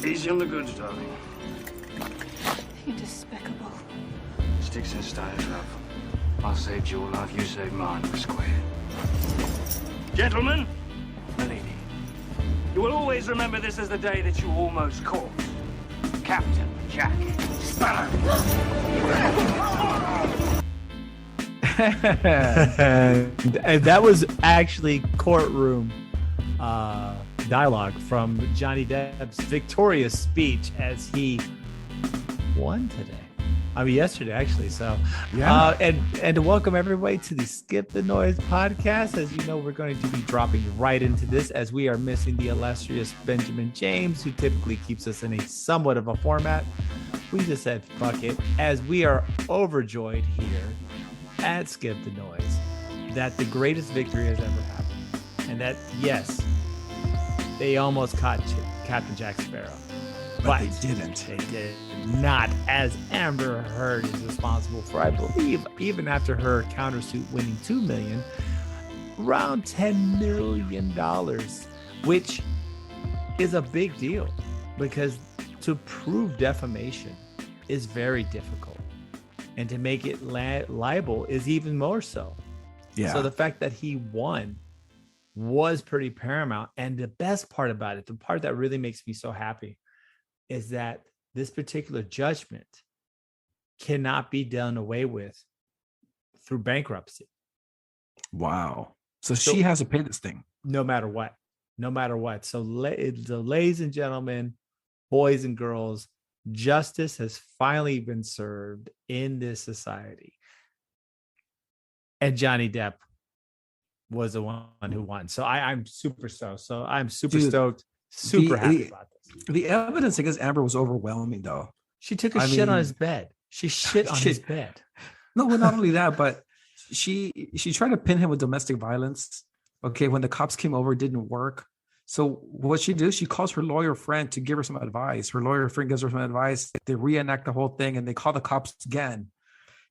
Easy on the goods, darling. You're despicable. Sticks and stones, love. I saved your life, you saved mine. We're square. Gentlemen, my lady, you will always remember this as the day that you almost caught Captain Jack Sparrow. And that was actually courtroom dialogue from Johnny Depp's victorious speech as he won today. I mean, yesterday, actually. So, yeah. And to welcome everybody to the Skip the Noise podcast. As you know, we're going to be dropping right into this as we are missing the illustrious Benjamin James, who typically keeps us in a somewhat of a format. We just said, fuck it, as we are overjoyed here at Skip the Noise that the greatest victory has ever happened. And that, yes, they almost caught Captain Jack Sparrow. But they didn't. They did not, as Amber Heard is responsible for, I believe, even after her countersuit winning $2 million, around $10 million, which is a big deal because to prove defamation is very difficult. And to make it liable is even more so. Yeah. So the fact that he won was pretty paramount. And the best part about it, the part that really makes me so happy, is that this particular judgment cannot be done away with through bankruptcy. Wow. So she has to pay this thing. No matter what. So ladies and gentlemen, boys and girls, justice has finally been served in this society. And Johnny Depp was the one who won. So I'm super stoked. So I'm super stoked, super happy about this. The evidence against Amber was overwhelming, though. She took a shit on his bed. She shit on his bed. No, well, not only that, but she tried to pin him with domestic violence. Okay, when the cops came over, it didn't work. So what she did, she calls her lawyer friend to give her some advice. Her lawyer friend gives her some advice. They reenact the whole thing and they call the cops again.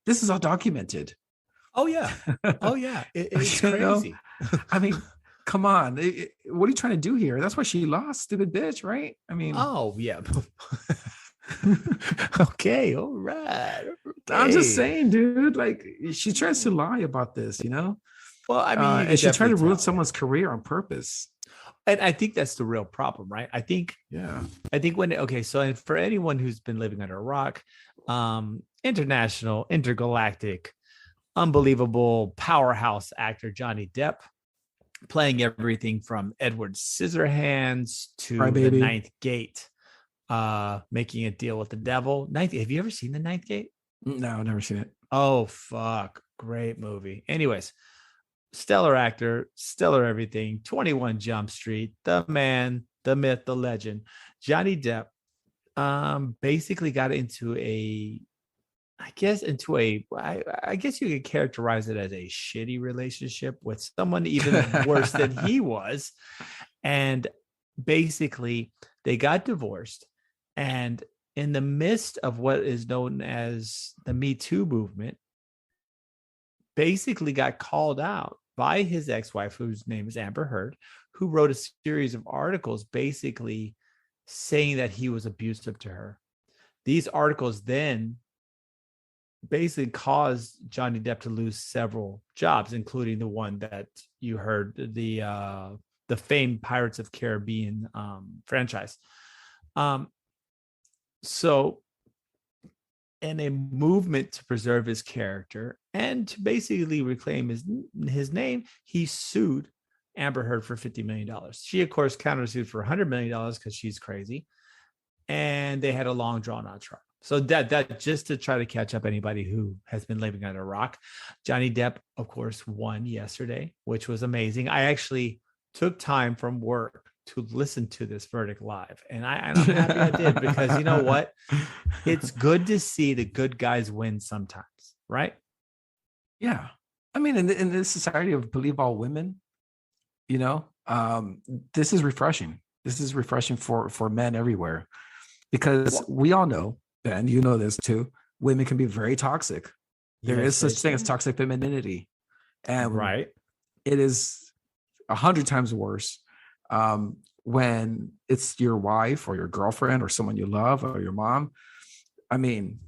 This is all documented. Oh, yeah. It's crazy. Know? I mean, come on. What are you trying to do here? That's why she lost, stupid bitch, right? I mean. Oh, yeah. Okay. All right. Okay. I'm just saying, dude, like she tries to lie about this, you know? Well, I mean, and she tried to ruin someone's career on purpose. And I think that's the real problem, right? I think so for anyone who's been living under a rock, international, intergalactic, unbelievable powerhouse actor Johnny Depp, playing everything from Edward Scissorhands to the Ninth Gate, making a deal with the devil. Have you ever seen the Ninth Gate? No, I've never seen it. Oh, fuck. Great movie. Anyways, stellar actor, stellar everything. 21 Jump Street, the man, the myth, the legend. Johnny Depp basically got into I guess you could characterize it as a shitty relationship with someone even worse than he was. And basically they got divorced. And in the midst of what is known as the Me Too movement, basically got called out by his ex-wife, whose name is Amber Heard, who wrote a series of articles basically saying that he was abusive to her. These articles then basically caused Johnny Depp to lose several jobs, including the one that you heard, the famed Pirates of Caribbean franchise. So in a movement to preserve his character and to basically reclaim his name, he sued Amber Heard for $50 million. She, of course, countersued for $100 million because she's crazy. And they had a long drawn-out trial. So that just to try to catch up anybody who has been living under a rock. Johnny Depp, of course, won yesterday, which was amazing. I actually took time from work to listen to this verdict live. And I'm happy I did, because you know what? It's good to see the good guys win sometimes, right? Yeah. I mean, in this society of believe all women, you know, this is refreshing. This is refreshing for men everywhere, because we all know, Ben, you know this too, women can be very toxic. There is such thing as toxic femininity. And right, it is 100 times worse when it's your wife or your girlfriend or someone you love or your mom. I mean,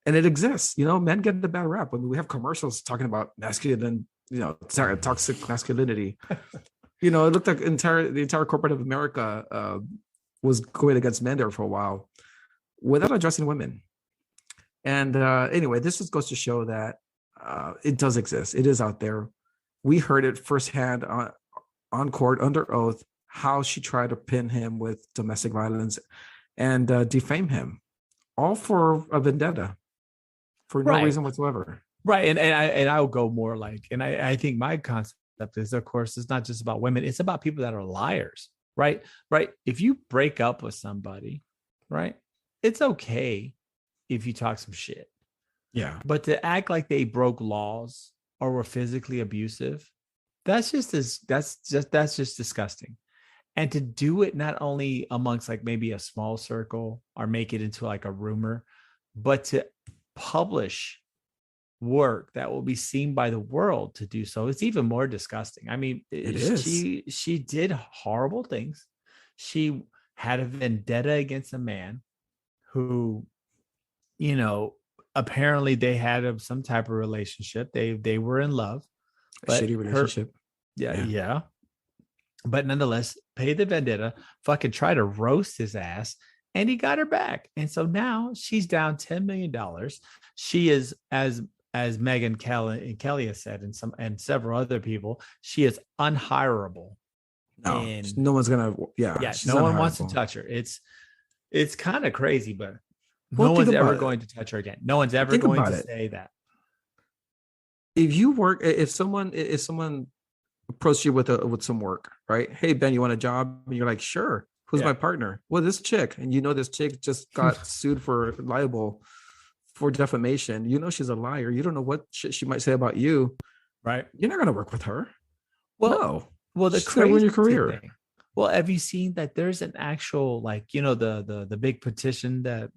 and it exists. Men get the bad rap. I mean, we have commercials talking about masculine, toxic masculinity. It looked like the entire corporate of America was going against men there for a while without addressing women. And anyway, this just goes to show that it does exist. It is out there. We heard it firsthand on court under oath, how she tried to pin him with domestic violence and defame him, all for a vendetta, for no reason whatsoever. Right. And I'll go more like, and I think my concept is, of course, it's not just about women. It's about people that are liars, right? If you break up with somebody, right, it's okay if you talk some shit. Yeah. But to act like they broke laws or were physically abusive, that's just disgusting. And to do it not only amongst like maybe a small circle or make it into like a rumor, but to publish work that will be seen by the world to do so, it's even more disgusting. I mean, it is. She did horrible things. She had a vendetta against a man who, apparently they had some type of relationship. They were in love. A shitty relationship. Yeah. But nonetheless, pay the vendetta, fucking try to roast his ass, and he got her back. And so now she's down $10 million. She is, as Megyn Kelly has said, and several other people, she is unhireable. No one's gonna. Yeah, no one wants to touch her. It's kind of crazy, but no one's ever going to touch her again. No one's ever going to say that. If someone approached you with some work, right? Hey, Ben, you want a job? And you're like, sure. Who's my partner? Well, this chick. And this chick just got sued for libel, for defamation. She's a liar. You don't know what shit she might say about you. Right. You're not going to work with her. Well, the crazy ruin your career. Thing. Well, have you seen that there's an actual, like, the big petition that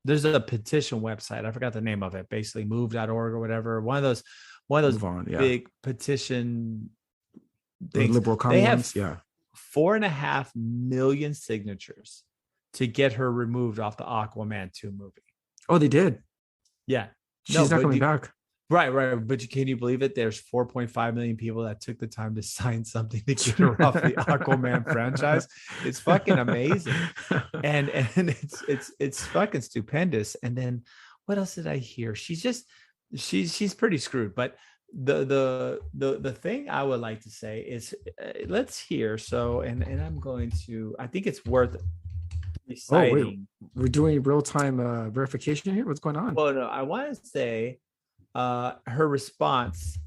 there's a petition website. I forgot the name of it. Basically move.org or whatever. One of those big petition things. Liberal Commons. They have 4.5 million signatures to get her removed off the Aquaman 2 movie. Oh, they did. Yeah. She's not coming back. Right. But can you believe it? There's 4.5 million people that took the time to sign something to get her off the Aquaman franchise. It's fucking amazing. And it's fucking stupendous. And then what else did I hear? She's pretty screwed. But the thing I would like to say is, let's hear. So, and I'm going to, I think it's worth reciting. We're doing real-time verification here. What's going on? Well, no, I want to say her response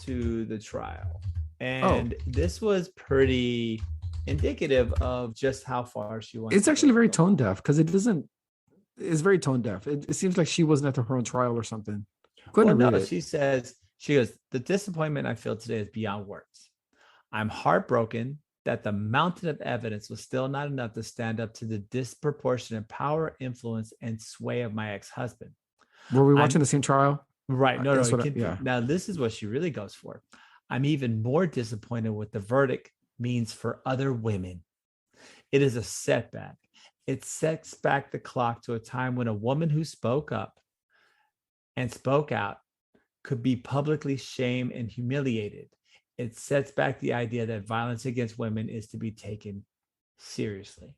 to the trial, and this was pretty indicative of just how far she went. It's actually very tone deaf, because it's very tone deaf. It seems like she wasn't at her own trial or something. She goes, the disappointment I feel today is beyond words. I'm heartbroken that the mountain of evidence was still not enough to stand up to the disproportionate power, influence, and sway of my ex-husband. Were we watching the same trial? Right. No. Now, this is what she really goes for. I'm even more disappointed what the verdict means for other women. It is a setback. It sets back the clock to a time when a woman who spoke up and spoke out could be publicly shamed and humiliated. It sets back the idea that violence against women is to be taken seriously.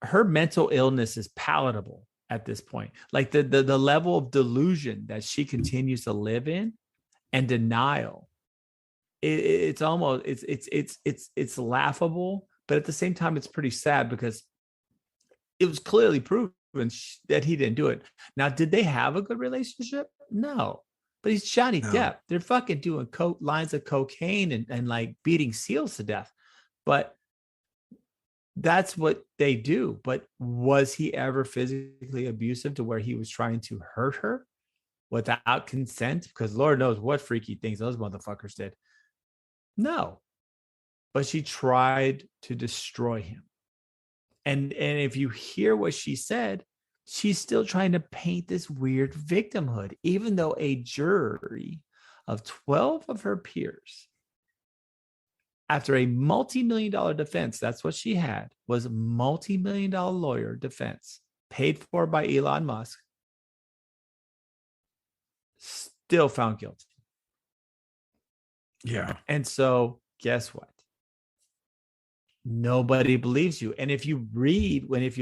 Her mental illness is palatable at this point. Like the level of delusion that she continues to live in and denial, it's almost it's laughable, but at the same time it's pretty sad, because it was clearly proven that he didn't do it. Now, did they have a good relationship? No, but he's Johnny Depp. They're fucking doing lines of cocaine and like beating seals to death, but that's what they do. But was he ever physically abusive to where he was trying to hurt her without consent? Because Lord knows what freaky things those motherfuckers did. No, but she tried to destroy him. And if you hear what she said, she's still trying to paint this weird victimhood, even though a jury of 12 of her peers, after a multi-million-dollar defense, that's what she had, was a multi-million-dollar lawyer defense paid for by Elon Musk, still found guilty. Yeah. And so guess what? Nobody believes you. And if you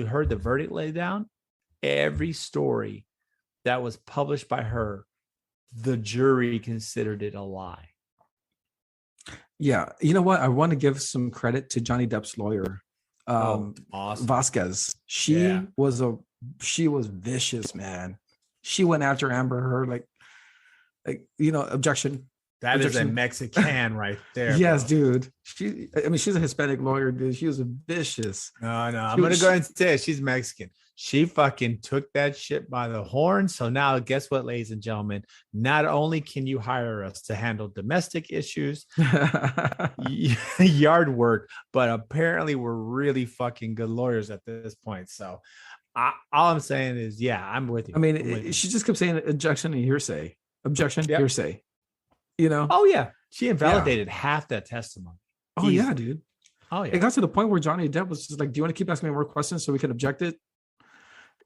heard the verdict laid down, every story that was published by her, the jury considered it a lie. Yeah. You know what? I want to give some credit to Johnny Depp's lawyer, Awesome. Vasquez. She was vicious, man. She went after Amber Heard, like, objection. That is a Mexican right there. Yes, bro. dude. She's a Hispanic lawyer, dude. She was vicious. No. I'm going to go ahead and say it. She's Mexican. She fucking took that shit by the horn. So now guess what, ladies and gentlemen? Not only can you hire us to handle domestic issues, yard work, but apparently we're really fucking good lawyers at this point. So all I'm saying is, yeah, I'm with you. I mean, she just kept saying objection and hearsay. Objection, hearsay. Oh yeah, she invalidated half that testimony. Oh yeah, dude. Oh yeah. It got to the point where Johnny Depp was just like, "Do you want to keep asking me more questions so we can object it?"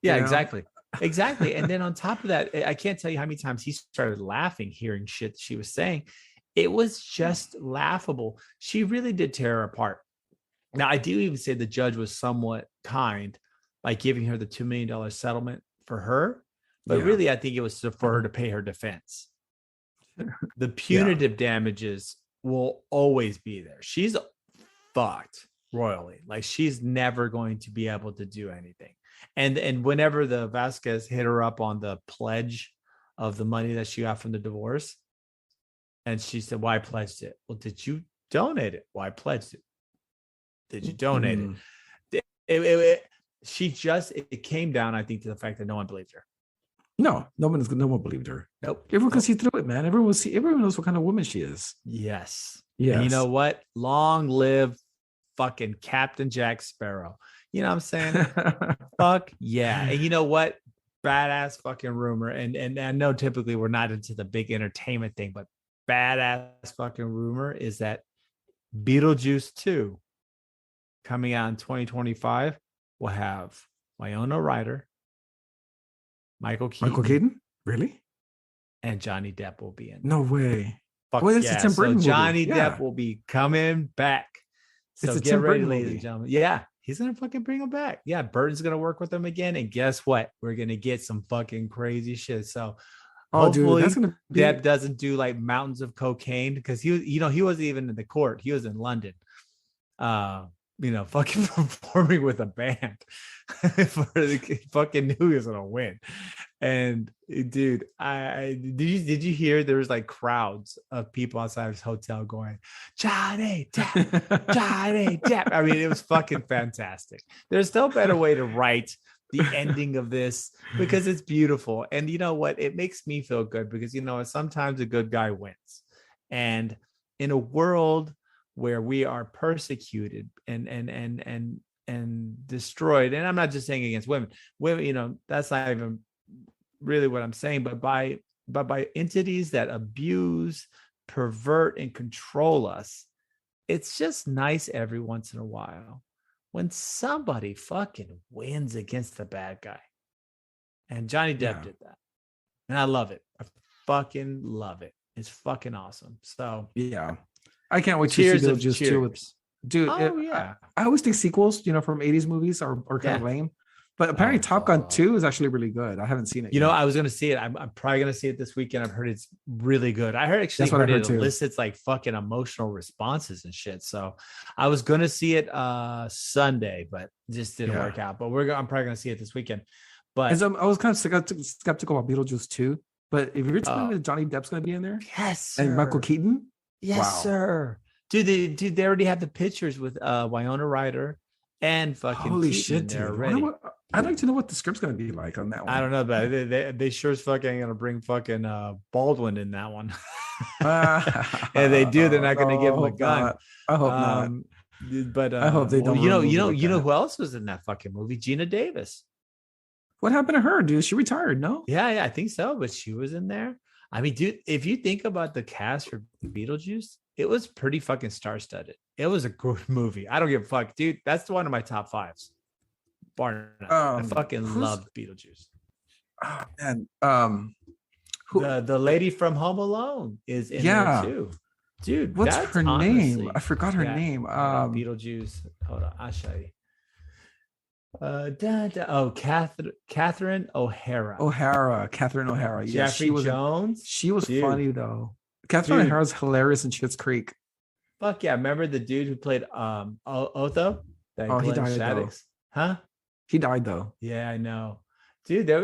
Yeah, exactly. And then on top of that, I can't tell you how many times he started laughing hearing shit she was saying. It was just laughable. She really did tear her apart. Now, I do even say the judge was somewhat kind by giving her the $2 million settlement for her, but really, I think it was for her to pay her defense. The punitive damages will always be there. She's fucked royally. Like, she's never going to be able to do anything. And whenever the Vasquez hit her up on the pledge of the money that she got from the divorce, and she said, "Why pledged it?" Well, did you donate it? Why pledged it? Did you donate it? It came down, I think, to the fact that no one believed her. No one believed her. Nope. Everyone can see through it, man. Everyone knows what kind of woman she is. Yes. And you know what? Long live fucking Captain Jack Sparrow. You know what I'm saying? Fuck yeah. And you know what? Badass fucking rumor. And I know typically we're not into the big entertainment thing, but badass fucking rumor is that Beetlejuice 2 coming out in 2025 will have Winona Ryder, Michael Keaton, really? And Johnny Depp will be in. No way. Fuck Wait, yeah. Tim Burton so Johnny movie. Depp will be coming back. So It's a get Tim ready, Burton ladies movie. and gentlemen. Yeah, he's gonna fucking bring him back. Yeah, Burton's gonna work with him again. And guess what? We're gonna get some fucking crazy shit. So hopefully that's gonna be... Depp doesn't do like mountains of cocaine, because he wasn't even in the court. He was in London. Fucking performing with a band. Fucking knew he was gonna win. And dude, did you hear there was like crowds of people outside his hotel going, "Johnny Depp, Johnny Depp." I mean, it was fucking fantastic. There's no better way to write the ending of this, because it's beautiful. And you know what? It makes me feel good, because sometimes a good guy wins. And in a world where we are persecuted and destroyed, and I'm not just saying against women, that's not even really what I'm saying, but by entities that abuse, pervert, and control us, it's just nice every once in a while when somebody fucking wins against the bad guy. And Johnny Depp did that. And I love it. I fucking love it. It's fucking awesome. So yeah. I can't wait to cheers see of Beetlejuice cheers. 2 with, dude. Yeah. I always think sequels, from 80s movies are kind of lame. But apparently Top Gun 2 is actually really good. I haven't seen it yet. I was going to see it. I'm probably going to see it this weekend. I've heard it's really good. I heard That's what I heard it too. elicits like fucking emotional responses and shit. So I was going to see it Sunday, but just didn't work out. But I'm probably going to see it this weekend. But I was kind of skeptical about Beetlejuice 2. But if you're telling me that Johnny Depp's going to be in there, yes, sir. and Michael Keaton, yes, sir. Dude, they already have the pictures with Winona Ryder and fucking holy Keaton shit, in there dude. already. I'd like to know what the script's going to be like on that one. I don't know, but they sure as fuck ain't gonna bring fucking Baldwin in that one. And they do, they're not gonna give him a gun. Not. I hope not. But I hope they don't. You know who else was in that fucking movie? Gina Davis. What happened to her, dude? She retired, no? Yeah, I think so. But she was in there. I mean, dude, if you think about the cast for Beetlejuice, it was pretty fucking star-studded. It was a good movie. I don't give a fuck, dude. That's one of my top fives. Bar none. I fucking loved Beetlejuice. Oh man, The lady from Home Alone is in there too, dude. What's her name? I forgot her name. Beetlejuice. Hold on, I'll show you. Catherine O'Hara. Catherine O'Hara. Yeah, Jeffrey Jones. She was funny though. Catherine O'Hara's hilarious in Schitt's Creek. Fuck yeah! Remember the dude who played Otho? He died though. Huh? He died though. Yeah, I know. Dude, there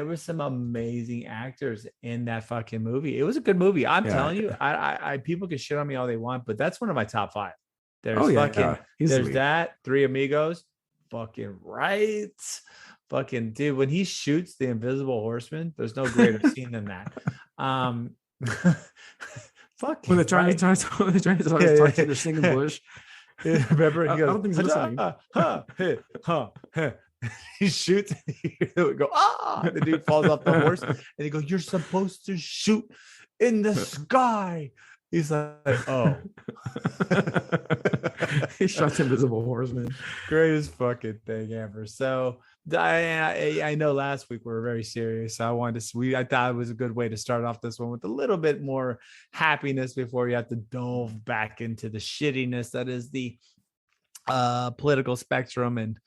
was some amazing actors in that fucking movie. It was a good movie. I'm telling you, I people can shit on me all they want, but that's one of my top five. There's that Three Amigos, fucking right. Fucking dude, when he shoots the Invisible Horseman, there's no greater scene than that. Fucking when they're trying to talk to the singing bush. Remember, he goes, I don't think he's listening. He shoots and you go, the dude falls off the horse and he goes, you're supposed to shoot in the sky. He's like, oh. He shot the Invisible Horseman. Greatest fucking thing ever. So I know last week we were very serious. So I thought it was a good way to start off this one with a little bit more happiness before you have to delve back into the shittiness that is the political spectrum and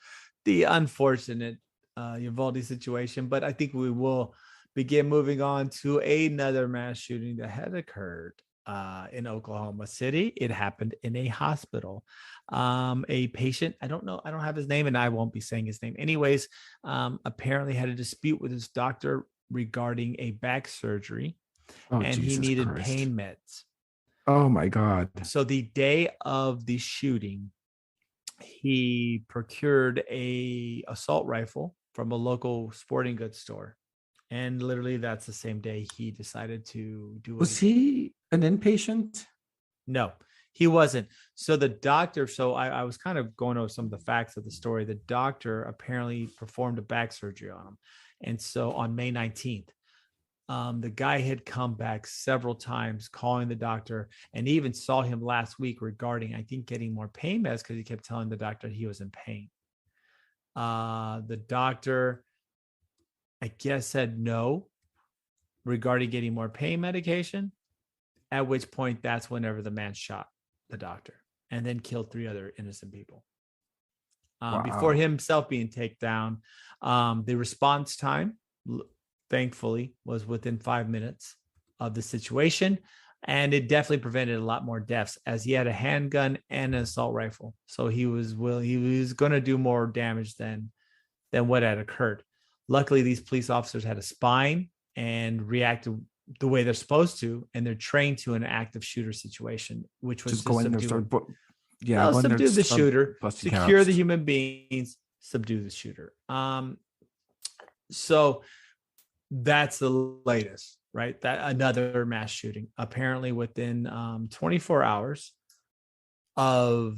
the unfortunate Uvalde situation. But I think we will begin moving on to another mass shooting that had occurred in Oklahoma City. It happened in a hospital. A patient, I don't have his name, and I won't be saying his name anyways, apparently had a dispute with his doctor regarding a back surgery, and Jesus he needed Christ. Pain meds. Oh my God. So the day of the shooting, he procured a assault rifle from a local sporting goods store. And literally that's the same day he decided to do it. Was he an inpatient? No, he wasn't. So the doctor, I was kind of going over some of the facts of the story. The doctor apparently performed a back surgery on him. And so on May 19th, the guy had come back several times calling the doctor, and even saw him last week regarding, I think, getting more pain meds because he kept telling the doctor he was in pain. The doctor, I guess, said no regarding getting more pain medication, at which point that's whenever the man shot the doctor and then killed 3 other innocent people. Before himself being taken down. The response time, thankfully, was within 5 minutes of the situation, and it definitely prevented a lot more deaths, as he had a handgun and an assault rifle. So he was going to do more damage than what had occurred. Luckily, these police officers had a spine and reacted the way they're supposed to, and they're trained to an active shooter situation, which was just go in there, subdue the shooter, secure the human beings, subdue the shooter. So that's the latest, right? That another mass shooting, apparently within 24 hours of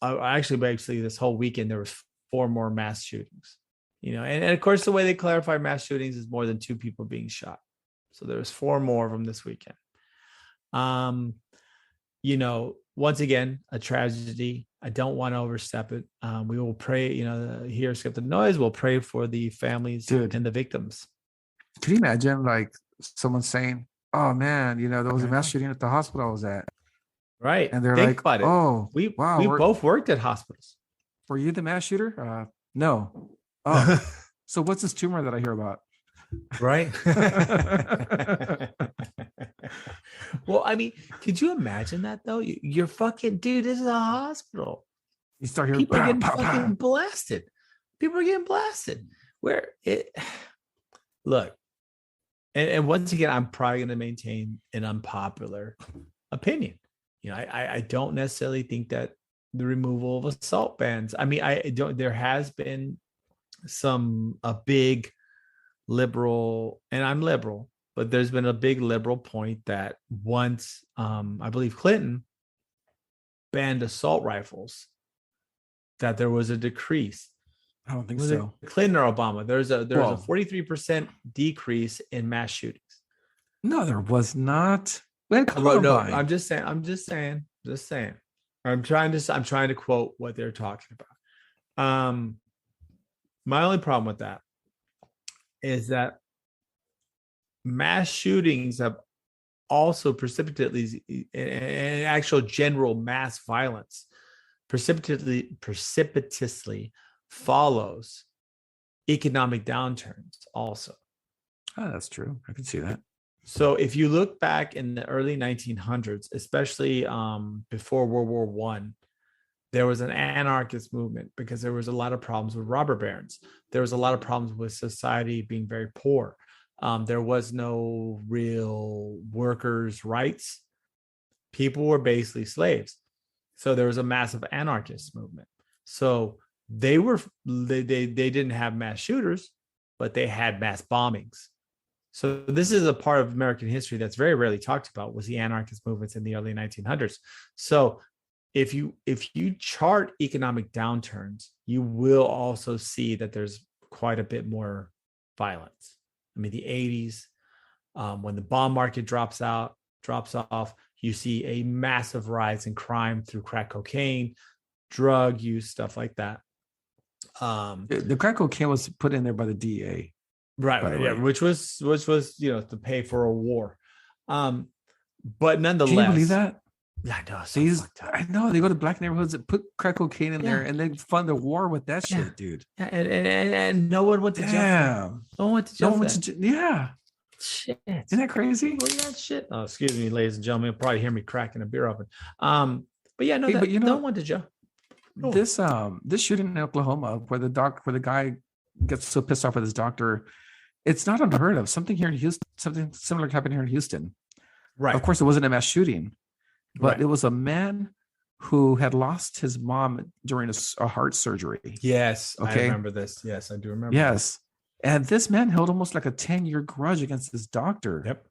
actually this whole weekend, there was 4 more mass shootings, and of course the way they clarify mass shootings is more than 2 people being shot. So there's 4 more of them this weekend. Once again, a tragedy. I don't want to overstep it. We will pray, here, skip the noise. We'll pray for the families and the victims. Can you imagine like someone saying, oh man, there was a mass shooting at the hospital I was at. Right. And they're Think about it. Oh, we both worked at hospitals. Were you the mass shooter? No. Oh, so what's this tumor that I hear about? Right. Well, I mean, could you imagine that though? You're fucking, dude, this is a hospital. You start hearing people are getting fucking blasted. People are getting blasted. Look, and once again, I'm probably going to maintain an unpopular opinion. I don't necessarily think that the removal of assault bans. I mean, there has been a big liberal, and I'm liberal, but there's been a big liberal point that once I believe Clinton banned assault rifles, that there was a decrease I don't think Was so. it Clinton or Obama? There's a Whoa. 43% decrease in mass shootings. No, there was not. We had No, Columbine. I'm just saying. I'm trying to quote what they're talking about. My only problem with that is that mass shootings have also precipitously and actual general mass violence precipitously follows economic downturns also. Oh, that's true. I can see that. So if you look back in the early 1900s, especially before World War One, there was an anarchist movement because there was a lot of problems with robber barons. There was a lot of problems with society being very poor. There was no real workers' rights. People were basically slaves. So there was a massive anarchist movement. So they didn't have mass shooters, but they had mass bombings. So this is a part of American history that's very rarely talked about, was the anarchist movements in the early 1900s. So if you chart economic downturns, you will also see that there's quite a bit more violence. I mean, the 80s, when the bond market drops off, you see a massive rise in crime through crack cocaine, drug use, stuff like that. The crack cocaine was put in there by the DA. Right, yeah, which was to pay for a war, but nonetheless, can you believe that? Yeah, I know. I know they go to black neighborhoods and put crack cocaine in there, and then fund the war with that shit, dude. Yeah, and no one went to jail. No one went to jail. Yeah, shit. Isn't that crazy? Well, yeah, shit. Oh, excuse me, ladies and gentlemen. You'll probably hear me cracking a beer open. But yeah, no, hey, but you know, no one went to jail. No. This shooting in Oklahoma, where the guy gets so pissed off with his doctor, it's not unheard of. Something here in Houston, something similar happened here in Houston. Right. Of course, it wasn't a mass shooting, but it was a man who had lost his mom during a heart surgery. Yes. Okay. I remember this. Yes, I do remember. Yes. And this man held almost like a 10-year grudge against his doctor. Yep.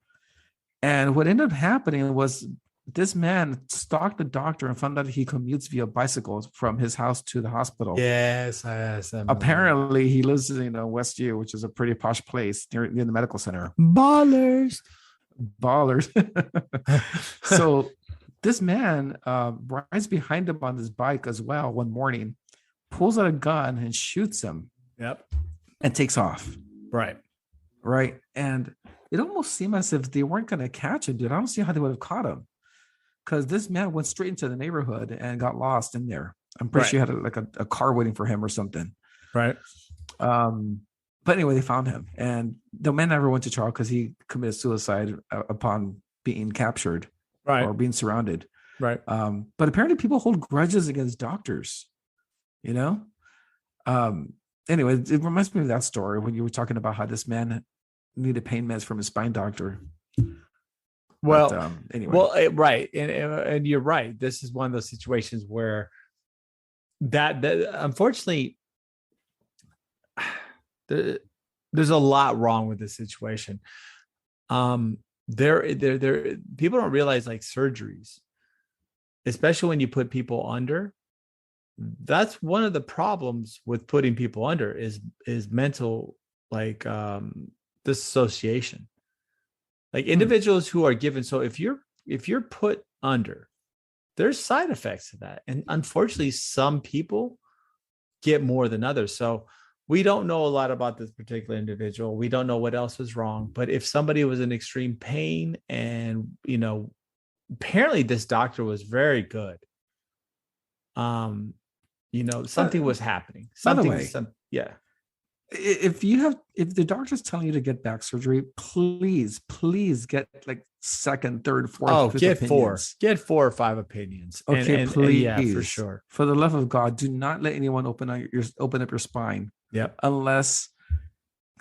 And what ended up happening was this man stalked the doctor and found out he commutes via bicycles from his house to the hospital. Yes. Apparently, he lives in Westview, which is a pretty posh place near the medical center. Ballers. So this man rides behind him on his bike as well one morning, pulls out a gun and shoots him. Yep. And takes off. Right. And it almost seemed as if they weren't going to catch him, dude. I don't see how they would have caught him, because this man went straight into the neighborhood and got lost in there. I'm pretty sure he had a car waiting for him or something. Right. But anyway, they found him, and the man never went to trial because he committed suicide upon being captured, or being surrounded. Right. But apparently, people hold grudges against doctors. Anyway, it reminds me of that story when you were talking about how this man needed pain meds from his spine doctor. Well, anyway. Right. And you're right. This is one of those situations where that unfortunately, there's a lot wrong with this situation. There people don't realize, like, surgeries, especially when you put people under. That's one of the problems with putting people under is mental, like, dissociation. Like, individuals who are given, so if you're put under, there's side effects to that, and unfortunately some people get more than others. So we don't know a lot about this particular individual. We don't know what else was wrong, but if somebody was in extreme pain, and apparently this doctor was very good, something was happening. If the doctor's telling you to get back surgery, please get like second, third, fourth, fifth get opinions. Get 4 or 5 opinions. Okay, please. Yeah, for sure. For the love of God, do not let anyone open up your spine. Yep. Unless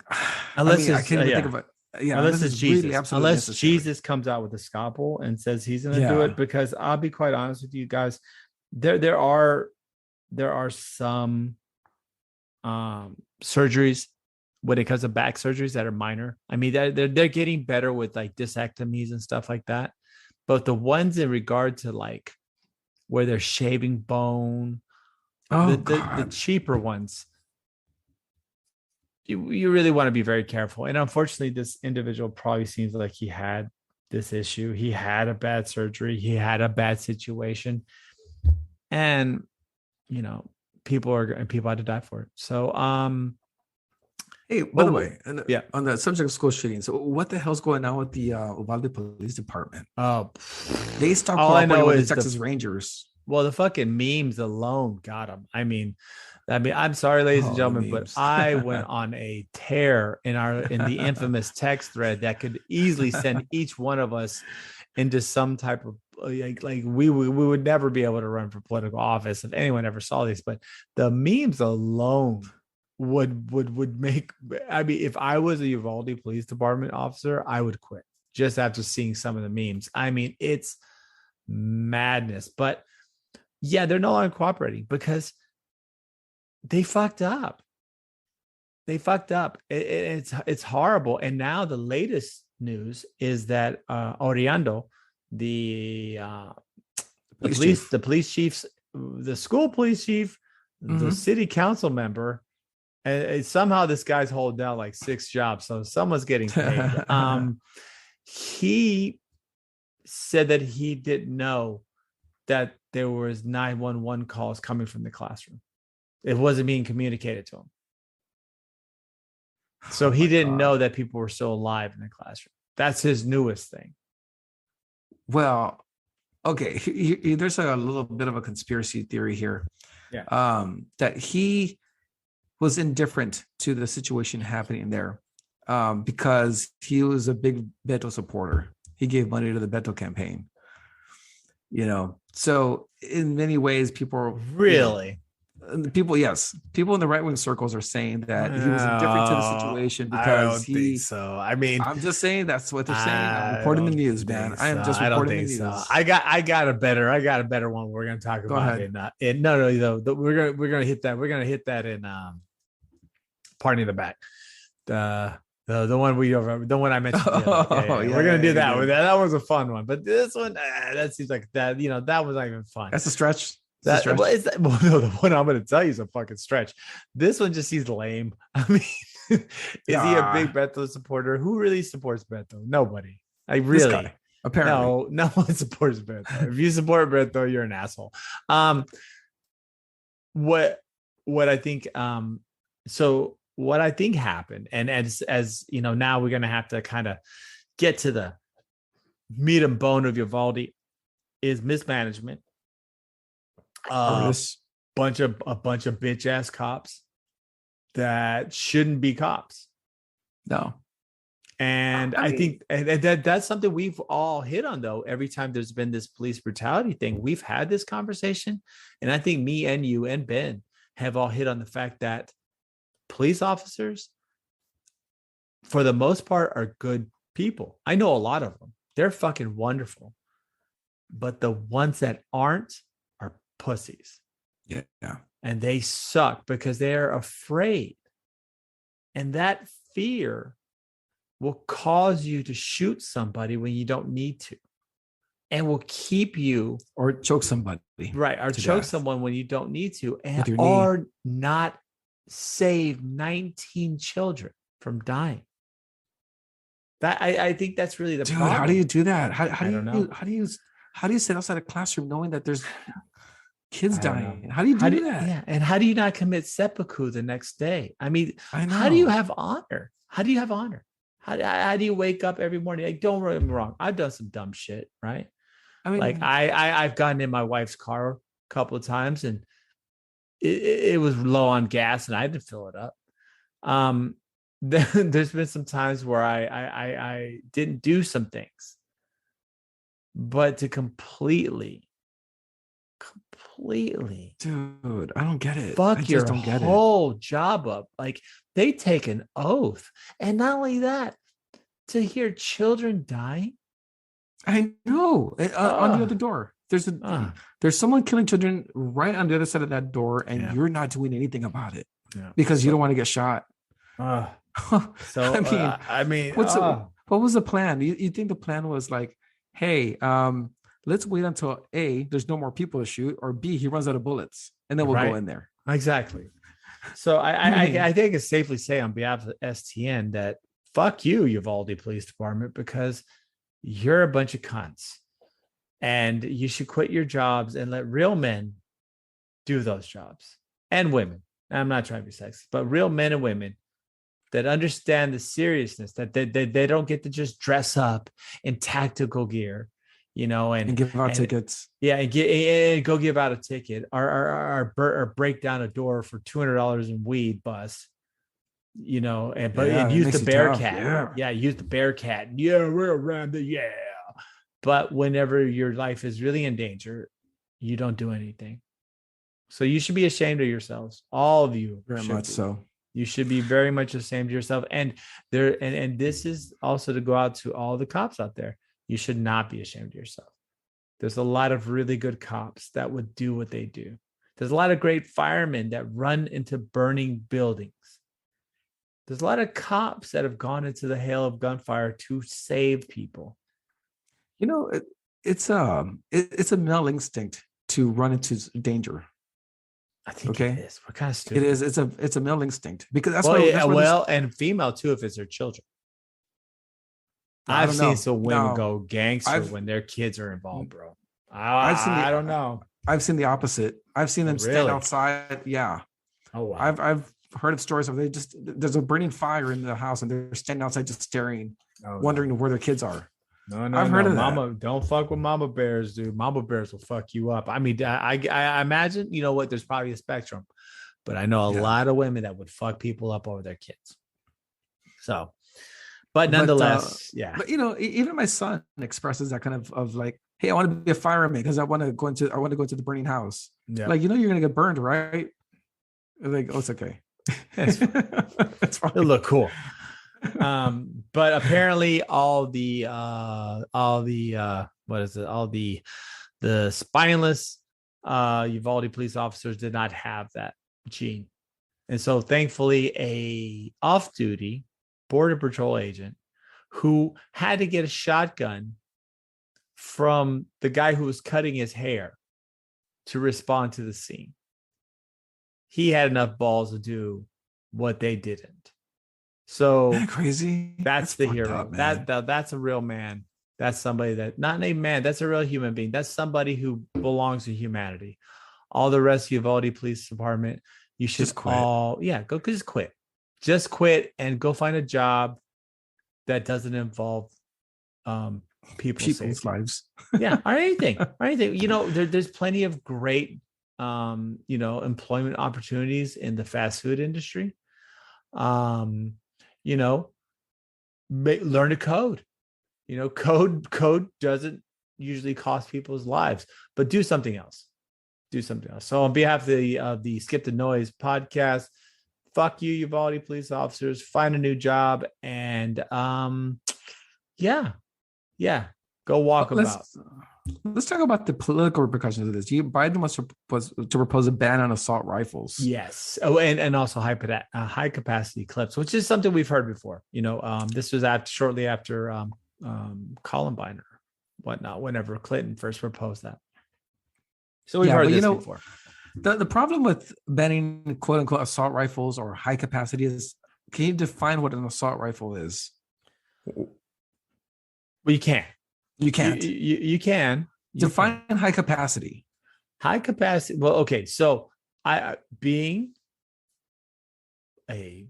I can't even think of it. Yeah, unless it's Jesus. Really unless Jesus comes out with a scalpel and says he's going to do it. Because I'll be quite honest with you guys, there are some surgeries when it comes to back surgeries that are minor. I mean, they're getting better with, like, discectomies and stuff like that. But the ones in regard to, like, where they're shaving bone, the cheaper ones, you really want to be very careful. And unfortunately, this individual probably seems like he had this issue. He had a bad surgery. He had a bad situation. And, people had to die for it. So, hey, by the way, yeah, on the subject of school shooting, so what the hell's going on with the Uvalde Police Department? Oh, they stopped all I know cooperating with is the Texas Rangers. Well, the fucking memes alone got him. I mean, I'm sorry, ladies and gentlemen, but I went on a tear in the infamous text thread that could easily send each one of us into some type of like we would never be able to run for political office if anyone ever saw these. But the memes alone would make. I mean, if I was a Uvalde Police Department officer, I would quit just after seeing some of the memes. I mean, it's madness. But yeah, they're no longer cooperating because they fucked up. It's horrible. And now the latest news is that Oriando, the police chiefs, the school police chief, the city council member, and somehow this guy's holding down like 6 jobs, so someone's getting paid. He said that he didn't know that there was 911 calls coming from the classroom. It wasn't being communicated to him. So he didn't know that people were still alive in the classroom. That's his newest thing. Well, okay. There's a little bit of a conspiracy theory here. Yeah. That he was indifferent to the situation happening there because he was a big Beto supporter. He gave money to the Beto campaign. So in many ways, people really. People in the right-wing circles are saying that he was indifferent to the situation because I don't think so. I mean, I'm just saying that's what they're saying. I'm reporting the news, man. I am just reporting the news. So. I got a better one we're gonna talk about. We're gonna hit that. We're gonna hit that in Party in the Back. The one I mentioned. We're gonna do that. That was a fun one, but this one that seems like that. That was not even fun. That's a stretch. No, the one I'm going to tell you is a fucking stretch. This one just seems lame. I mean, is he a big Beto supporter? Who really supports Beto? Nobody. This guy, apparently. No one supports Beto. If you support Beto, you're an asshole. What I think what I think happened, and as now we're going to have to kind of get to the meat and bone of Uvalde, is mismanagement. A bunch of bitch ass cops that shouldn't be cops. No. And I think that's something we've all hit on, though. Every time there's been this police brutality thing, we've had this conversation. And I think me and you and Ben have all hit on the fact that police officers, for the most part, are good people. I know a lot of them. They're fucking wonderful. But the ones that aren't are pussies. Yeah. And they suck because they're afraid. And that fear will cause you to shoot somebody when you don't need to, and will keep you, or choke somebody, right? Or choke someone when you don't need to, and or not save 19 children from dying. That I think that's really the problem. How do you do that? How do you sit outside a classroom knowing that there's kids dying? How do you do that? Yeah, and how do you not commit seppuku the next day? I mean, how do you have honor? How do you have honor? How do you wake up every morning? Like, don't get me wrong, I've done some dumb shit, right? I mean, like I've gotten in my wife's car a couple of times, and it was low on gas, and I had to fill it up. There's been some times where I didn't do some things, but to completely, dude, I don't get it. Fuck your whole job up. Like, they take an oath, and not only that, to hear children dying. I know. On the other door, there's someone killing children right on the other side of that door, and you're not doing anything about it because you don't want to get shot. So I mean, what was the plan? You think the plan was like, hey, let's wait until A, there's no more people to shoot, or B, he runs out of bullets, and then we'll go in there. Exactly. So I think it's safely say on behalf of STN that fuck you, Uvalde Police Department, because you're a bunch of cunts. And you should quit your jobs and let real men do those jobs, and women. I'm not trying to be sexist, but real men and women that understand the seriousness, that they don't get to just dress up in tactical gear, and give out tickets. Yeah, and go give out a ticket or break down a door for $200 in weed bus, and use the Bearcat. Yeah, use the Bearcat. Yeah, we're around the But whenever your life is really in danger, you don't do anything. So you should be ashamed of yourselves. All of you. Very much so. You should be very much ashamed of yourself. And this is also to go out to all the cops out there. You should not be ashamed of yourself. There's a lot of really good cops that would do what they do. There's a lot of great firemen that run into burning buildings. There's a lot of cops that have gone into the hail of gunfire to save people. It's a male instinct to run into danger. I think it is. We're kind of stupid. It is. It's a male instinct because that's and female too if it's their children. I've seen some women go gangster when their kids are involved, bro. I don't know. I've seen the opposite. I've seen them stand outside. Yeah. Oh wow. I've heard of stories where there's a burning fire in the house and they're standing outside just staring, wondering where their kids are. No, I've heard of mama, that. Don't fuck with mama bears, dude. Mama bears will fuck you up. I mean, I imagine, there's probably a spectrum, but I know a lot of women that would fuck people up over their kids. So, but nonetheless, yeah. But even my son expresses that kind of like, hey, I want to be a fireman because I want to go into the burning house. Yeah. Like, you're gonna get burned, right? Like, oh, it's okay. It's fine. It'll look cool. But apparently all the spineless Uvalde police officers did not have that gene. And so thankfully a off-duty border patrol agent who had to get a shotgun from the guy who was cutting his hair to respond to the scene. He had enough balls to do what they didn't. So crazy. That's the hero. That's a real man. That's somebody that not a man. That's a real human being. That's somebody who belongs to humanity. All the rest of Uvalde Police Department, you should just quit. Just quit. Just quit and go find a job that doesn't involve people's lives. Yeah, or anything. There's plenty of great employment opportunities in the fast food industry. Learn to code. Code doesn't usually cost people's lives, but do something else. So on behalf of the Skip the Noise podcast, fuck you, Uvalde police officers. Find a new job and go walk about. Let's talk about the political repercussions of this. Biden wants to propose a ban on assault rifles. Yes. Oh, and also high capacity clips, which is something we've heard before. This was shortly after Columbine or whatnot, whenever Clinton first proposed that. So we've heard this before. The problem with banning quote unquote assault rifles or high capacity is, can you define what an assault rifle is? Well, you can't. You can't. You can define high capacity. High capacity. Well, okay. So being a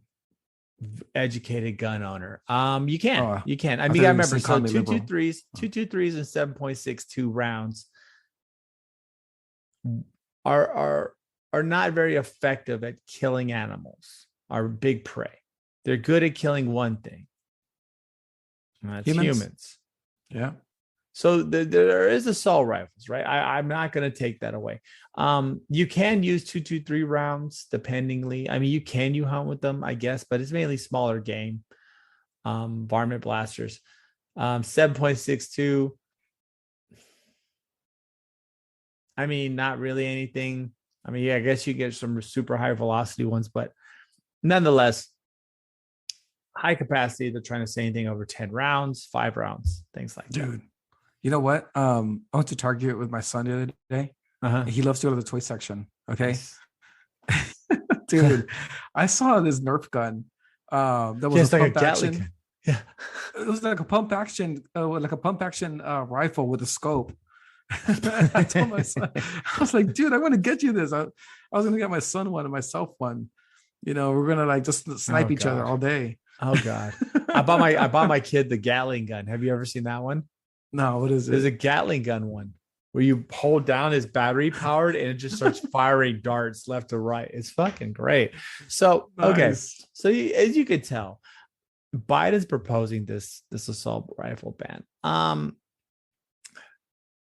educated gun owner, you can. You can. I mean, I remember. So 223s and 7.62 rounds are not very effective at killing animals. Are big prey. They're good at killing one thing. And that's humans. Yeah. So there is assault rifles, right? I'm not going to take that away. You can use 223 rounds, dependingly. I mean, you hunt with them, I guess, but it's mainly smaller game. Varmint blasters. 7.62. I mean, not really anything. I mean, I guess you get some super high velocity ones, but nonetheless, high capacity. They're trying to say anything over 10 rounds, 5 rounds, things like that. Dude. You know what? I went to Target with my son the other day. He loves to go to the toy section. Okay. Nice. Dude, I saw this Nerf gun. That was Just a like a pump Gatling action. gun. Yeah. It was like a pump action, rifle with a scope. I told my son, I was like, dude, I want to get you this. I was gonna get my son one and myself one. We're gonna like just snipe each other God. all day. Oh God. I bought my kid the Gatling gun. Have you ever seen that one? No, what is There's it? a Gatling gun one where you hold down, is battery powered, and it just starts firing darts left to right. It's fucking great. So okay, Nice. so as you could tell, Biden's proposing this assault rifle ban.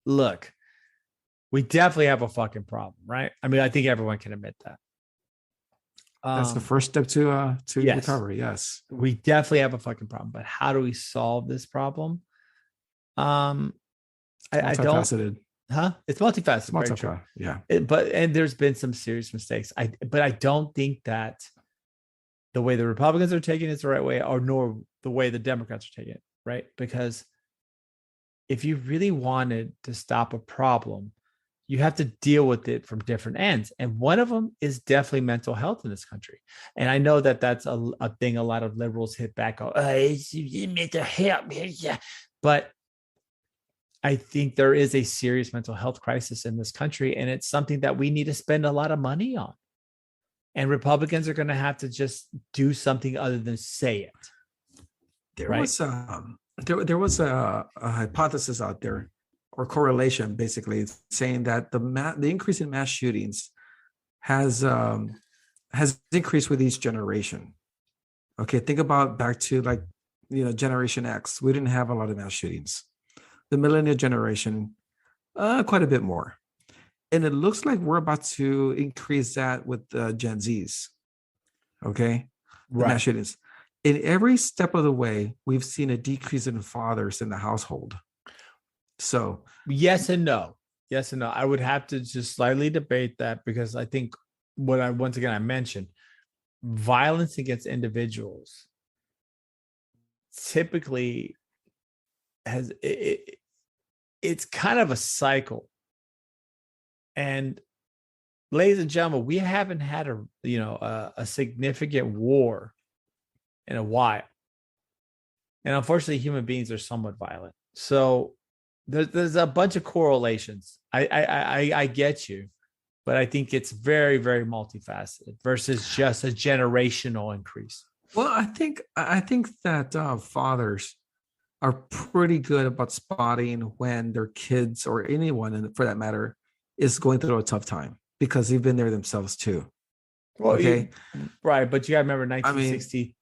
Look, we definitely have a fucking problem, right? I mean, I think everyone can admit that. That's the first step to yes. recovery. Yes, we definitely have a fucking problem. But how do we solve this problem? I don't. It's multifaceted. Very true. Yeah. And there's been some serious mistakes. But I don't think that the way the Republicans are taking it is the right way, or nor the way the Democrats are taking it, right? Because if you really wanted to stop a problem, you have to deal with it from different ends. And one of them is definitely mental health in this country. And I know that that's a thing a lot of liberals hit back on. It's mental health. Yeah. But I think there is a serious mental health crisis in this country, and it's something that we need to spend a lot of money on. And Republicans are going to have to just do something other than say it. There was a hypothesis out there, or correlation, basically saying that the increase in mass shootings has increased with each generation. Okay, think about back to Generation X. We didn't have a lot of mass shootings. The millennial generation, quite a bit more. And it looks like we're about to increase that with Gen Zs. Okay, the mass shootings. In every step of the way, we've seen a decrease in fathers in the household. So yes and no. I would have to just slightly debate that, because I think once again I mentioned, violence against individuals typically it's kind of a cycle. And ladies and gentlemen, we haven't had a significant war in a while. And unfortunately, human beings are somewhat violent. So there's a bunch of correlations. I get you, but I think it's very, very multifaceted versus just a generational increase. Well, I think that fathers are pretty good about spotting when their kids, or anyone, and for that matter, is going through a tough time, because they've been there themselves too. Well, okay, right, but you got to remember 1960.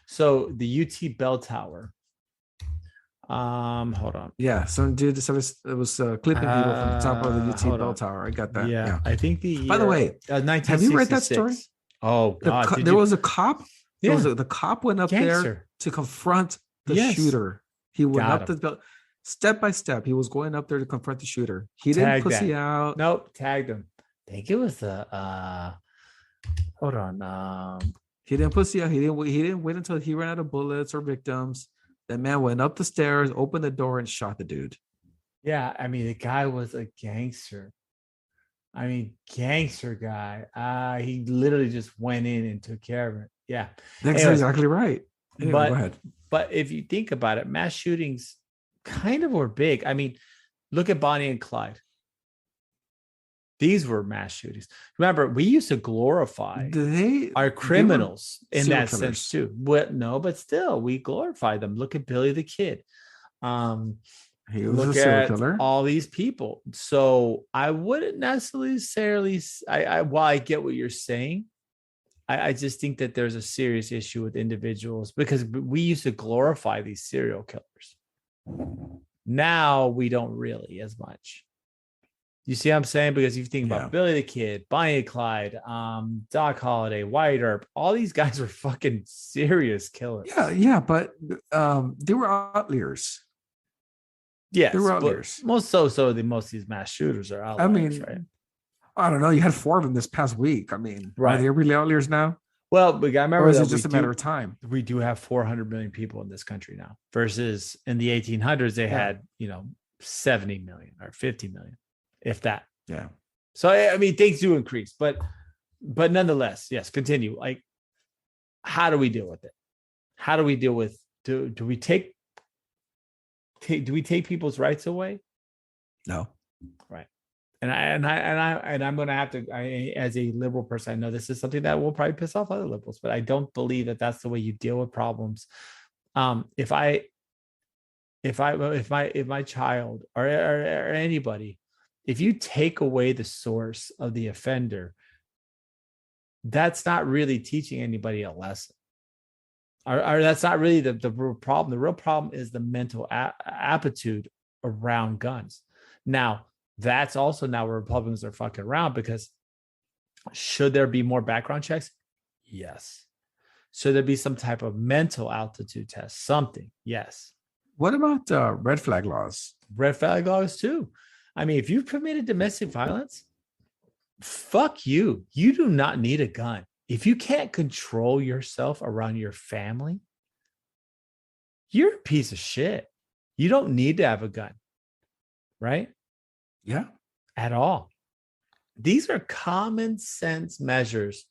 So the UT Bell Tower. Hold on. Yeah, some dude. It was clipping people from the top of the UT Bell Tower. I got that. Yeah. I think By the way, have you read that story? Oh God, there was a cop. Yeah. The cop went up there to confront the shooter. He went up the belt step by step. He was going up there to confront the shooter. He didn't pussy out. Nope, tagged him. I think it was the hold on. He didn't pussy out. He didn't wait until he ran out of bullets or victims. That man went up the stairs, opened the door, and shot the dude. Yeah, I mean, the guy was a gangster. Gangster guy. He literally just went in and took care of it. Yeah, that's exactly right. Anyway, but go ahead. But if you think about it, mass shootings kind of were big. I mean, look at Bonnie and Clyde. These were mass shootings. Remember, we used to glorify our criminals in that sense too. No, but still, we glorify them. Look at Billy the Kid. He was a serial killer. All these people. So I wouldn't necessarily. While I get what you're saying, I just think that there's a serious issue with individuals, because we used to glorify these serial killers. Now we don't really as much. You see what I'm saying? Because if you think about Billy the Kid, Bonnie and Clyde, Doc Holliday, Wyatt Earp, all these guys were fucking serious killers. Yeah, but they were outliers. Yes, they were outliers. Most of these mass shooters are outliers, right? I don't know. You had 4 of them this past week. I mean, right. Are they really outliers now? Well, we got to remember, or is it just a matter of time? We do have 400 million people in this country now, versus in the 1800s they had 70 million or 50 million, if that. Yeah. So I mean, things do increase, but But nonetheless, yes, continue. Like, how do we deal with it? How do we deal with, do we take people's rights away? No. Right. And I'm going to have to, as a liberal person, I know this is something that will probably piss off other liberals, but I don't believe that that's the way you deal with problems. If my child or anybody, if you take away the source of the offender, that's not really teaching anybody a lesson. Or that's not really the real problem. The real problem is the mental aptitude around guns. Now, that's also now where Republicans are fucking around, because should there be more background checks? Yes. Should there be some type of mental altitude test? Something? Yes. What about red flag laws? Red flag laws too. I mean, if you've committed domestic violence, fuck you. You do not need a gun. If you can't control yourself around your family, you're a piece of shit. You don't need to have a gun, right? Yeah. At all. These are common sense measures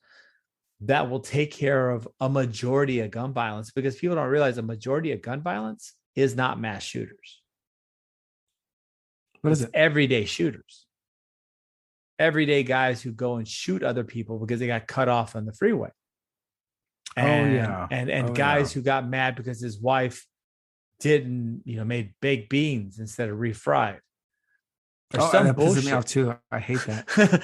that will take care of a majority of gun violence, because people don't realize a majority of gun violence is not mass shooters. What is it? Everyday shooters. Everyday guys who go and shoot other people because they got cut off on the freeway. And guys who got mad because his wife didn't, made baked beans instead of refried. Or some that bullshit. pisses me off too. I hate that.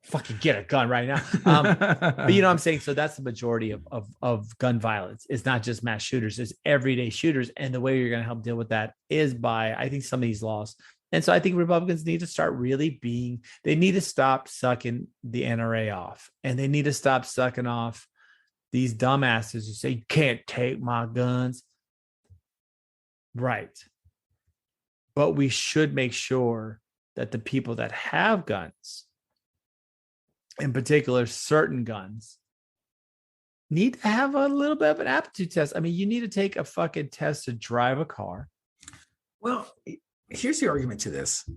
Fucking get a gun right now. But you know what I'm saying? So that's the majority of gun violence. It's not just mass shooters, it's everyday shooters. And the way you're going to help deal with that is by, I think, some of these laws. And so I think Republicans need to start really they need to stop sucking the NRA off. And they need to stop sucking off these dumbasses who say, you can't take my guns. Right. But we should make sure that the people that have guns, in particular, certain guns, need to have a little bit of an aptitude test. I mean, you need to take a fucking test to drive a car. Well, here's the argument to this.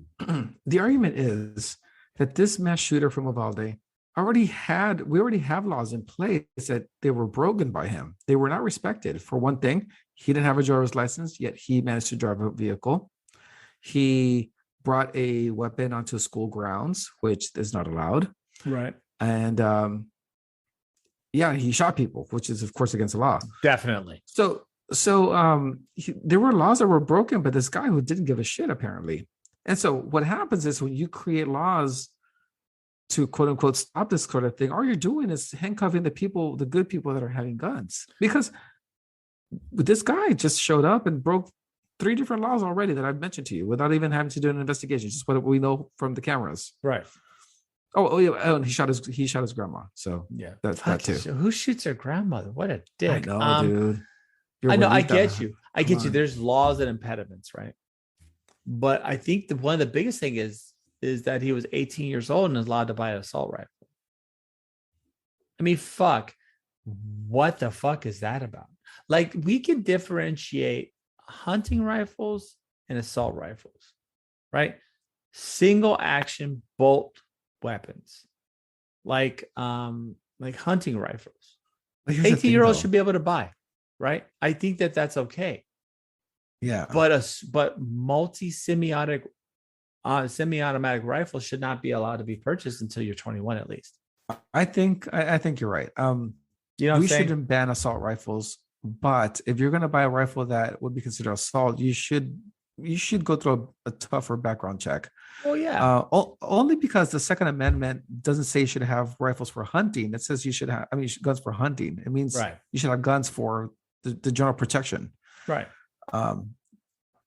The argument is that this mass shooter from Uvalde we already have laws in place that they were broken by him. They were not respected. For one thing, he didn't have a driver's license, yet he managed to drive a vehicle. He brought a weapon onto school grounds, which is not allowed. Right. And he shot people, which is of course against the law. Definitely. So there were laws that were broken by this guy who didn't give a shit, apparently. And so what happens is when you create laws to quote unquote stop this sort of thing, all you're doing is handcuffing the good people that are having guns. Because this guy just showed up and broke 3 different laws already that I've mentioned to you without even having to do an investigation, just what we know from the cameras. Right. Oh yeah, and he shot his grandma. So yeah, that's that too. Who shoots their grandmother? What a dick! I know, dude. I know. I get you. There's laws and impediments, right? But I think one of the biggest thing is that he was 18 years old and is allowed to buy an assault rifle. I mean, fuck. What the fuck is that about? Like, we can differentiate hunting rifles and assault rifles, right? Single action bolt weapons, like hunting rifles. 18-year-olds should be able to buy, right? I think that that's okay. Yeah. But semi-automatic rifles should not be allowed to be purchased until you're 21 at least. I think you're right. We shouldn't ban assault rifles, but if you're going to buy a rifle that would be considered assault, you should go through a tougher background check. Oh yeah. Only because the Second Amendment doesn't say you should have rifles for hunting. It says you should have, guns for hunting. It means you should have guns for the general protection. Right. Right.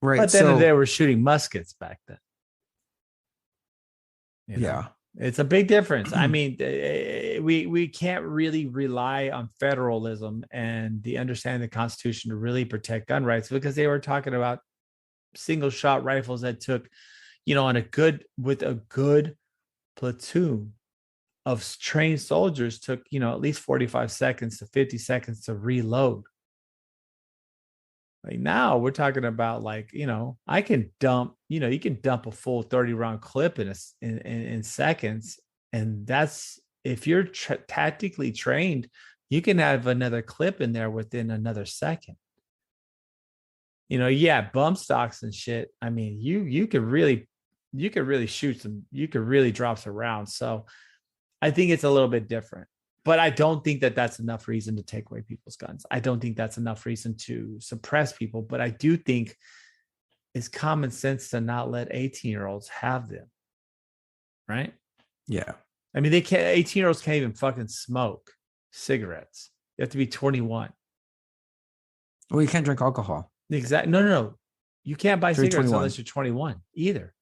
But then they were shooting muskets back then. Yeah. It's a big difference. I mean, we can't really rely on federalism and the understanding of the Constitution to really protect gun rights, because they were talking about single shot rifles that took, with a good platoon of trained soldiers took, at least 45 seconds to 50 seconds to reload. Like now we're talking about I can dump, you can dump a full 30 round clip in seconds, And that's, if you're tactically trained, you can have another clip in there within another second. Yeah, bump stocks and shit. I mean, you could really shoot some, you could really drop some rounds. So I think it's a little bit different, but I don't think that that's enough reason to take away people's guns. I don't think that's enough reason to suppress people, but I do think it's common sense to not let 18-year-olds have them. Right? Yeah. I mean, 18-year-olds can't even fucking smoke cigarettes. You have to be 21. Well, you can't drink alcohol. Exactly. No. You can't buy cigarettes 21. unless you're 21 either.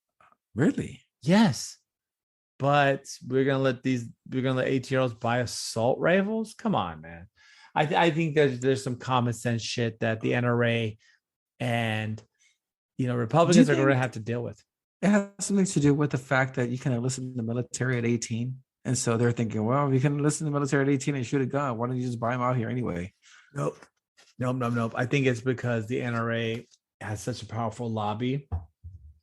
Really? Yes. But we're gonna let 18-year-olds buy assault rifles. Come on, man. I think there's some common sense shit that the NRA and Republicans are going to have to deal with. It has something to do with the fact that you can enlist in the military at 18, and so they're thinking, well, if you can enlist in the military at 18 and shoot a gun, why don't you just buy them out here anyway? Nope. I think it's because the NRA has such a powerful lobby.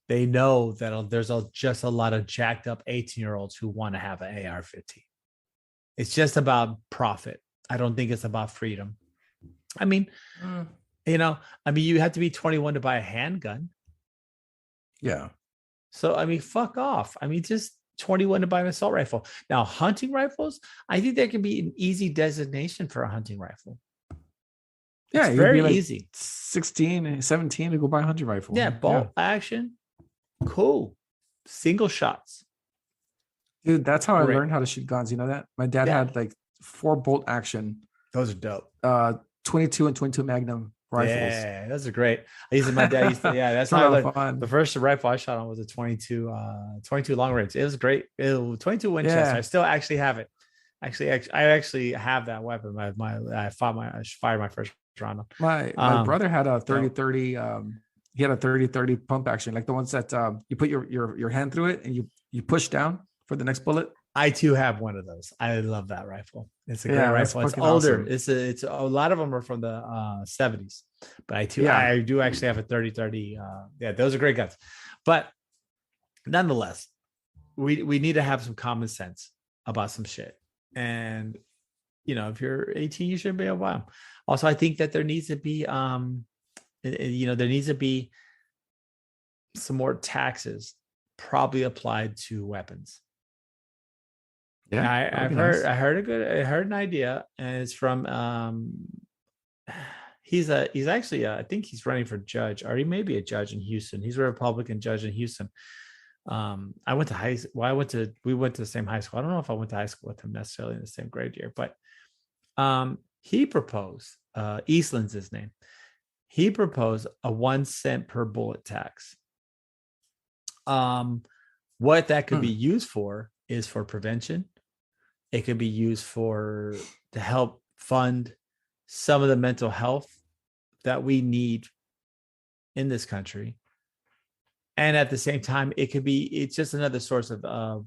They know that there's just a lot of jacked up 18-year-olds who want to have an AR-15. It's just about profit. I don't think it's about freedom. I mean, you have to be 21 to buy a handgun. Yeah. So, I mean, fuck off. I mean, just 21 to buy an assault rifle. Now, hunting rifles, I think there can be an easy designation for a hunting rifle. Yeah, it's very easy. 16, 17 to go buy a hunting rifle. Yeah, bolt action. Cool. Single shots. Dude, that's how I learned how to shoot guns. You know that? My dad had like 4 bolt action. Those are dope. 22 and 22 Magnum rifles. Yeah, those are great. My dad used to, that's how I learned. The first rifle I shot on was a 22 long range. It was great. 22 Winchester. Yeah. I still actually have it. I actually have that weapon. I fired my first round. My brother had a 30-30. He had a 30-30 pump action, like the ones that you put your hand through it and you push down for the next bullet. I too have one of those. I love that rifle. It's a great rifle. It's older. Awesome. It's a lot of them are from the 70s, but I do actually have a 30-30. Those are great guns. But nonetheless, we need to have some common sense about some shit. And if you're 18, you shouldn't be able to buy them. Also, I think that there needs to be there needs to be some more taxes probably applied to weapons. Yeah, I heard an idea, and it's from he's actually I think he's running for judge, or he may be a judge in Houston. He's a Republican judge in Houston. We went to the same high school. I don't know if I went to high school with him necessarily in the same grade year, but he proposed, Eastland's his name. He proposed a 1 cent per bullet tax. What that could be used for is for prevention. It could be used to help fund some of the mental health that we need in this country. And at the same time, it's just another source of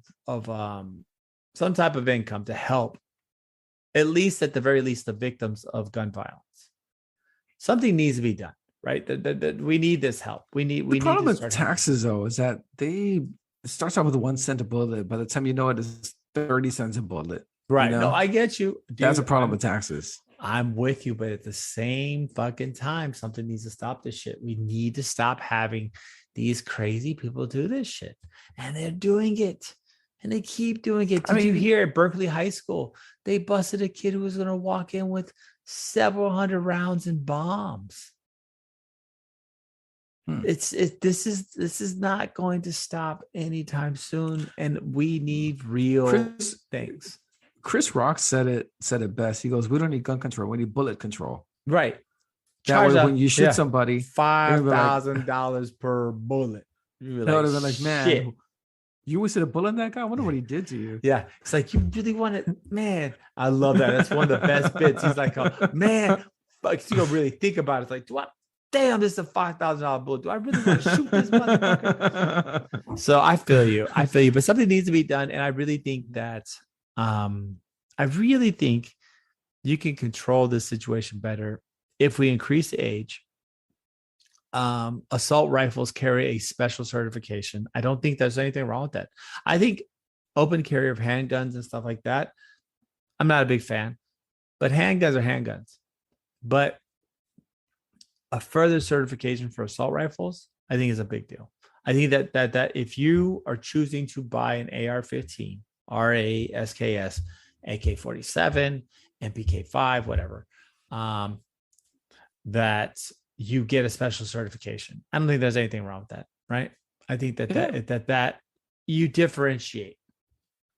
some type of income to help, at the very least, the victims of gun violence. Something needs to be done, right? We need this help. The problem with taxes, though, is that it starts out with 1 cent a bullet. By the time you know it, it's 30 cents a bullet. Right. No, I get you. Dude, that's a problem with taxes. I'm with you, but at the same fucking time, something needs to stop this shit. We need to stop having these crazy people do this shit. And they're doing it. And they keep doing it. Did you hear at Berkeley High School, they busted a kid who was going to walk in with several hundred rounds and bombs. This is not going to stop anytime soon, and we need real things. Chris Rock said it best. He goes, "We don't need gun control. We need bullet control." Right. That way, when you shoot somebody, $5,000 per bullet. That would have been like, man, shit. You wasted a bullet in that guy? I wonder what he did to you. Yeah. It's like, you really want it, man. I love that. That's one of the best bits. He's like, oh, man, but you don't really think about it. It's like, damn, this is a $5,000 bullet. Do I really want to shoot this motherfucker? So I feel you. But something needs to be done. And I really think that you can control this situation better if we increase the age. Assault rifles carry a special certification. I don't think there's anything wrong with that. I think open carry of handguns and stuff like that, I'm not a big fan. But handguns are handguns. But a further certification for assault rifles, I think, is a big deal. I think that if you are choosing to buy an AR-15, RASKS, AK-47, MPK-5, whatever, that you get a special certification. I don't think there's anything wrong with that, right? I think that you differentiate,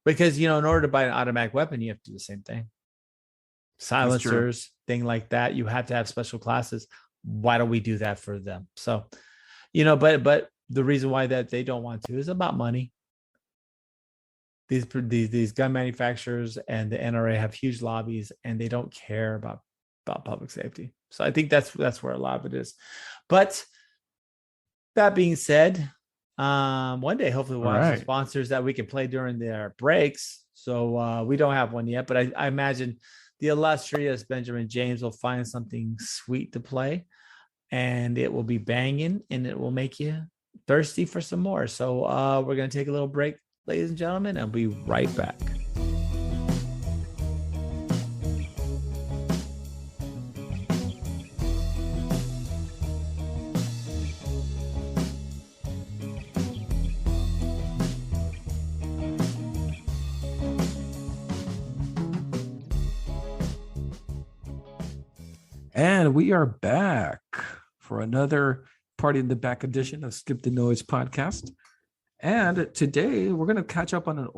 because in order to buy an automatic weapon, you have to do the same thing. Silencers, thing like that. You have to have special classes. Why don't we do that for them? So, but the reason why that they don't want to is about money. These gun manufacturers and the NRA have huge lobbies, and they don't care about public safety. So I think that's where a lot of it is. But that being said, one day hopefully we'll have some sponsors that we can play during their breaks. So we don't have one yet, but I imagine the illustrious Benjamin James will find something sweet to play, and it will be banging, and it will make you thirsty for some more. So we're going to take a little break, ladies and gentlemen, and we'll be right back. And we are back for another Party in the Back edition of Skip the Noise podcast. And today we're going to catch up on an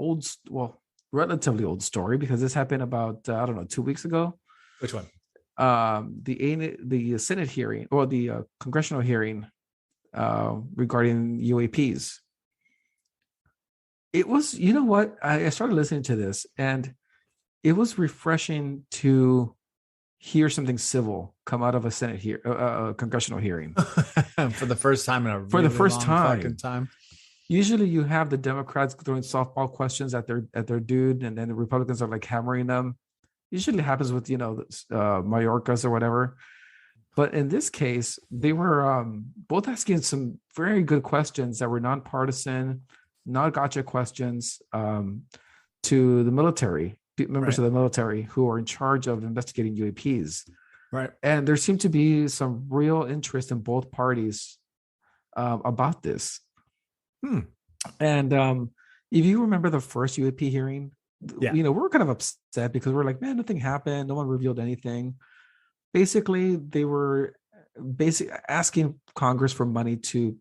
relatively old story, because this happened about, 2 weeks ago. Which one? The Senate hearing, or the congressional hearing regarding UAPs. It was, I started listening to this, and it was refreshing to hear something civil come out of a Senate congressional hearing for the first time in a really long time. Usually, you have the Democrats throwing softball questions at their dude, and then the Republicans are like hammering them. Usually happens with Mayorkas or whatever. But in this case, they were both asking some very good questions that were nonpartisan, not gotcha questions to the military. Members of the military who are in charge of investigating UAPs. Right. And there seemed to be some real interest in both parties about this. And if you remember the first UAP hearing, we were kind of upset because we're like, man, nothing happened. No one revealed anything. Basically, they were asking Congress for money to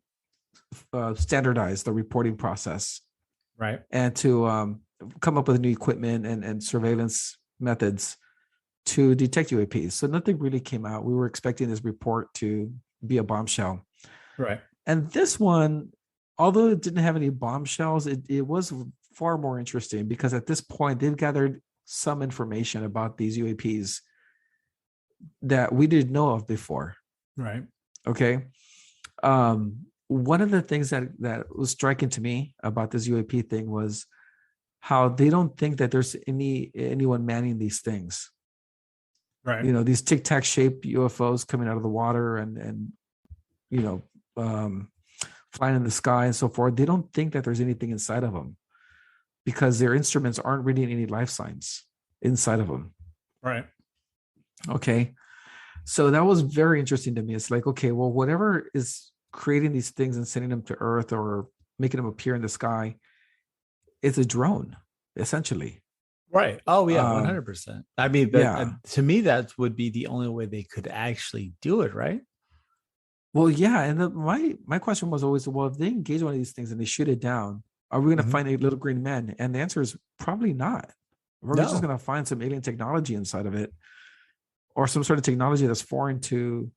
standardize the reporting process. Right. And to come up with new equipment and surveillance methods to detect UAPs. So nothing really came out. We were expecting this report to be a bombshell. Right. And this one, although it didn't have any bombshells, it was far more interesting, because at this point they've gathered some information about these UAPs that we didn't know of before. Right. Okay. One of the things that was striking to me about this UAP thing was how they don't think that there's anyone manning these things. Right. These tic-tac shaped UFOs coming out of the water and flying in the sky and so forth. They don't think that there's anything inside of them, because their instruments aren't reading any life signs inside of them. Right. Okay. So that was very interesting to me. It's like, okay, well, whatever is creating these things and sending them to Earth or making them appear in the sky, it's a drone, essentially. Right. Oh, yeah, 100%. I mean, to me, that would be the only way they could actually do it, right? Well, yeah. And my question was always, well, if they engage one of these things and they shoot it down, are we going to find a little green man? And the answer is probably not. We're just going to find some alien technology inside of it, or some sort of technology that's foreign to,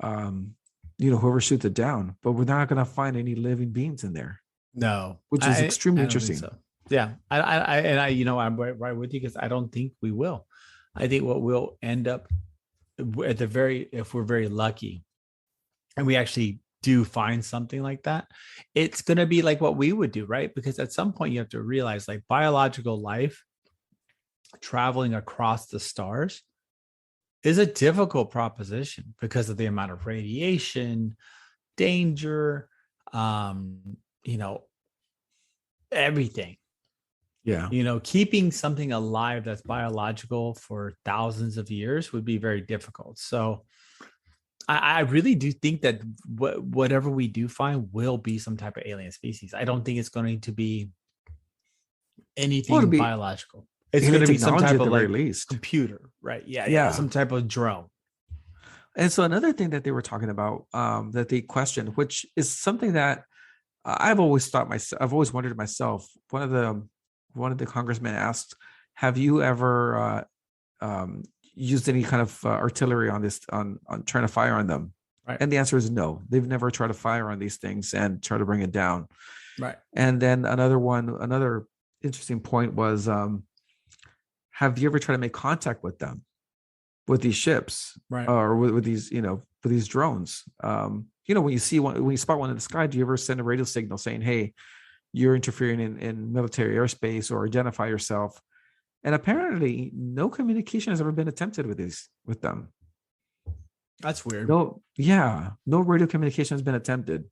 whoever shoots it down. But we're not going to find any living beings in there. No, which is extremely interesting. So. Yeah, I'm right with you, because I don't think we will. I think what we'll end up if we're very lucky, and we actually do find something like that, it's going to be like what we would do, right? Because at some point you have to realize, like, biological life traveling across the stars is a difficult proposition because of the amount of radiation, danger, everything. Yeah. Keeping something alive that's biological for thousands of years would be very difficult. So I really do think that whatever we do find will be some type of alien species. I don't think it's going to be anything it'll be biological. It's alien going to be some technology type at of the very like least. computer, right? Yeah, Yeah. some type of drone. And so another thing that they were talking about, that they questioned, which is something that I've always wondered myself. One of the congressmen asked, "Have you ever used any kind of artillery on trying to fire on them?" Right. And the answer is no. They've never tried to fire on these things and try to bring it down. Right. And then another interesting point was, have you ever tried to make contact with them, with these ships, Right. or with these, with these drones? When you spot one in the sky, do you ever send a radio signal saying, "Hey, you're interfering in military airspace," or identify yourself? And apparently, no communication has ever been attempted with them. That's weird. No radio communication has been attempted.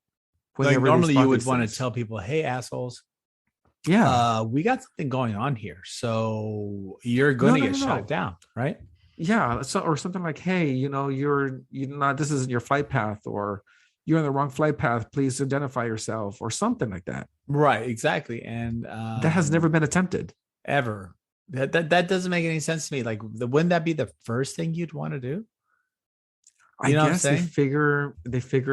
Like whenever they normally spot you would these want to things. tell people, "Hey, assholes, we got something going on here, so you're going to get shot down," right? Yeah, so or something like, "Hey, you're not. This isn't your flight path, or you're on the wrong flight path. Please identify yourself," or something like that. Right, exactly, and That has never been attempted ever. That doesn't make any sense to me. Like, wouldn't that be the first thing you'd want to do? I guess they figure,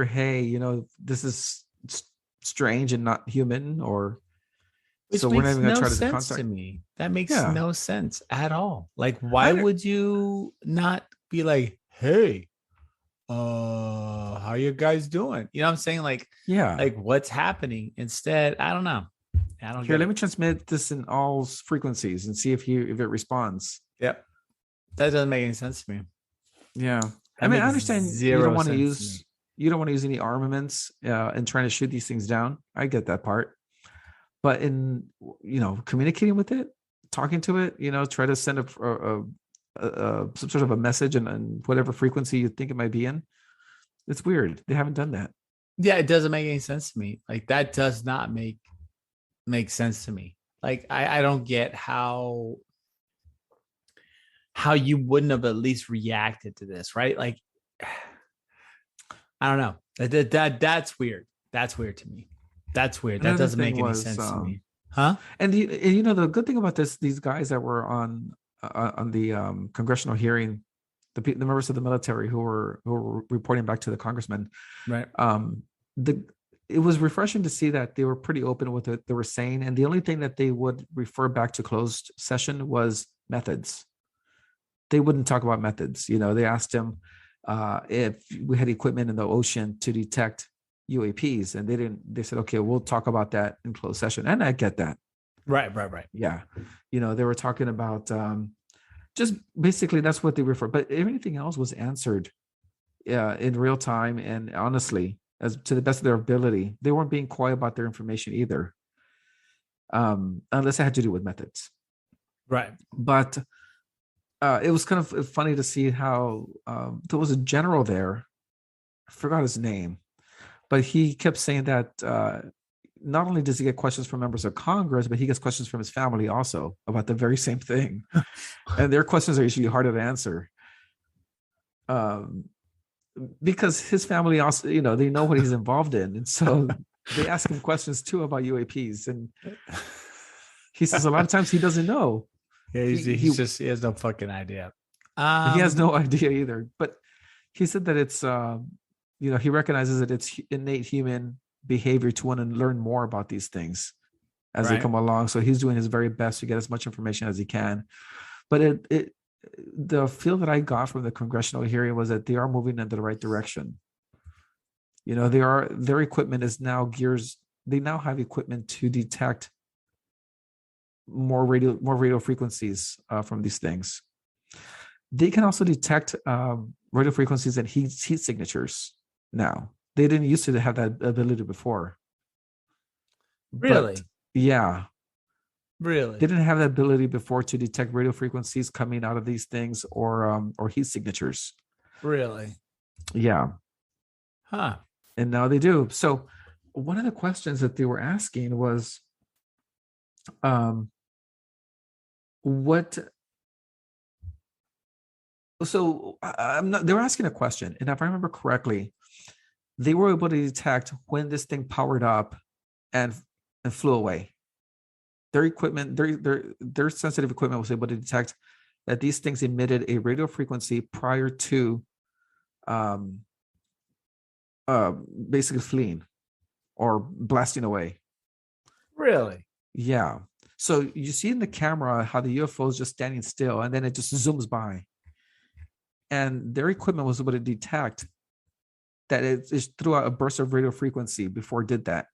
"Hey, this is strange and not human," or which so makes we're not even going to no try to sense contact. to me. That makes no sense at all. Like, why would you not be like, "Hey, how you guys doing?" You know what I'm saying? Like, like what's happening? Instead, I don't know. Here, let me transmit this in all frequencies and see if it responds. Yep. That doesn't make any sense to me. Yeah. That I mean, I understand you don't want to use any armaments in trying to shoot these things down. I get that part. But in, communicating with it, talking to it, try to send some sort of a message and whatever frequency you think it might be in. It's weird. They haven't done that. Yeah, it doesn't make any sense to me. Like, that does not make sense to me. Like, I don't get how you wouldn't have at least reacted to this, right? Like, I don't know. That's weird. That's weird to me. That's weird. That doesn't make any sense to me. Huh? And the good thing about these guys that were on the congressional hearing, the members of the military who were reporting back to the congressman, right? It was refreshing to see that they were pretty open with what they were saying, and the only thing that they would refer back to closed session was methods. They wouldn't talk about methods. They asked him if we had equipment in the ocean to detect UAPs, and they didn't. They said, "Okay, we'll talk about that in closed session," and I get that. Right. Yeah, they were talking about just basically that's what they refer. But everything else was answered in real time, and honestly, as to the best of their ability. They weren't being coy about their information either, unless it had to do with methods. Right. But it was kind of funny to see how there was a general there. I forgot his name, but he kept saying that not only does he get questions from members of Congress, but he gets questions from his family also about the very same thing. And their questions are usually harder to answer. Because his family also, they know what he's involved in. And so they ask him questions too about UAPs. And he says a lot of times he doesn't know. Yeah, he has no fucking idea. He has no idea either. But he said that it's, he recognizes that it's innate human behavior to want to learn more about these things as they come along. So he's doing his very best to get as much information as he can. But the feel that I got from the congressional hearing was that they are moving in the right direction. Their equipment is now they now have equipment to detect more radio frequencies from these things. They can also detect radio frequencies and heat signatures now. They didn't used to have that ability before. Really? But, yeah. Really? They didn't have the ability before to detect radio frequencies coming out of these things or heat signatures. Really? Yeah. Huh. And now they do. So one of the questions that they were asking was, what? So I'm not. They were asking a question, and if I remember correctly, they were able to detect when this thing powered up and flew away. Their equipment, their sensitive equipment was able to detect that these things emitted a radio frequency prior to basically fleeing or blasting away. Really? Yeah. So you see in the camera how the UFO is just standing still and then it just zooms by. And their equipment was able to detect that it threw out a burst of radio frequency before it did that.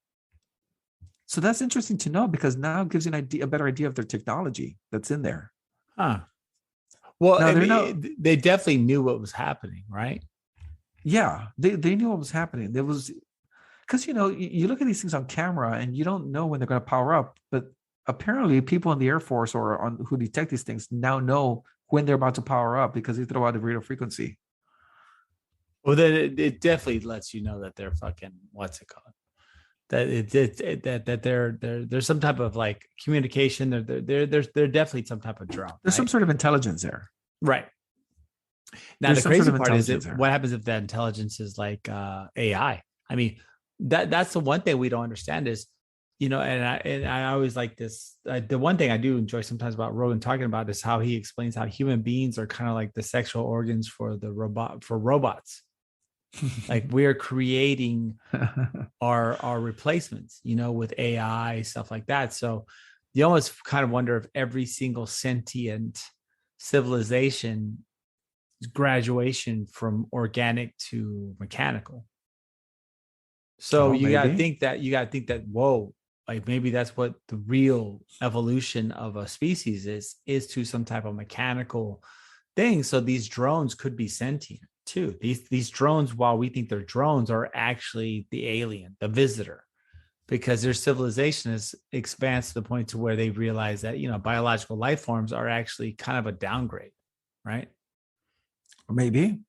So that's interesting to know because now it gives you a better idea of their technology that's in there. Huh. Well, now, they definitely knew what was happening, right? Yeah, they knew what was happening. There was, because you look at these things on camera and you don't know when they're going to power up, but apparently people in the Air Force or who detect these things now know when they're about to power up because they throw out the radio frequency. Well, then it definitely lets you know that they're fucking what's it called? That there's some type of like communication. There's definitely some type of drone. There's some sort of intelligence there, right? Now there's the crazy part is what happens if that intelligence is like AI? I mean, that's the one thing we don't understand is, and I always like this. The one thing I do enjoy sometimes about Rogan talking about is how he explains how human beings are kind of like the sexual organs for robots. Like we are creating our replacements, with AI stuff like that. So you almost kind of wonder if every single sentient civilization graduation from organic to mechanical. So you got to think that whoa, like maybe that's what the real evolution of a species is to some type of mechanical thing. So these drones could be sentient too. These drones, while we think they're drones, are actually the alien, the visitor, because their civilization is expands to the point to where they realize that biological life forms are actually kind of a downgrade, right? Maybe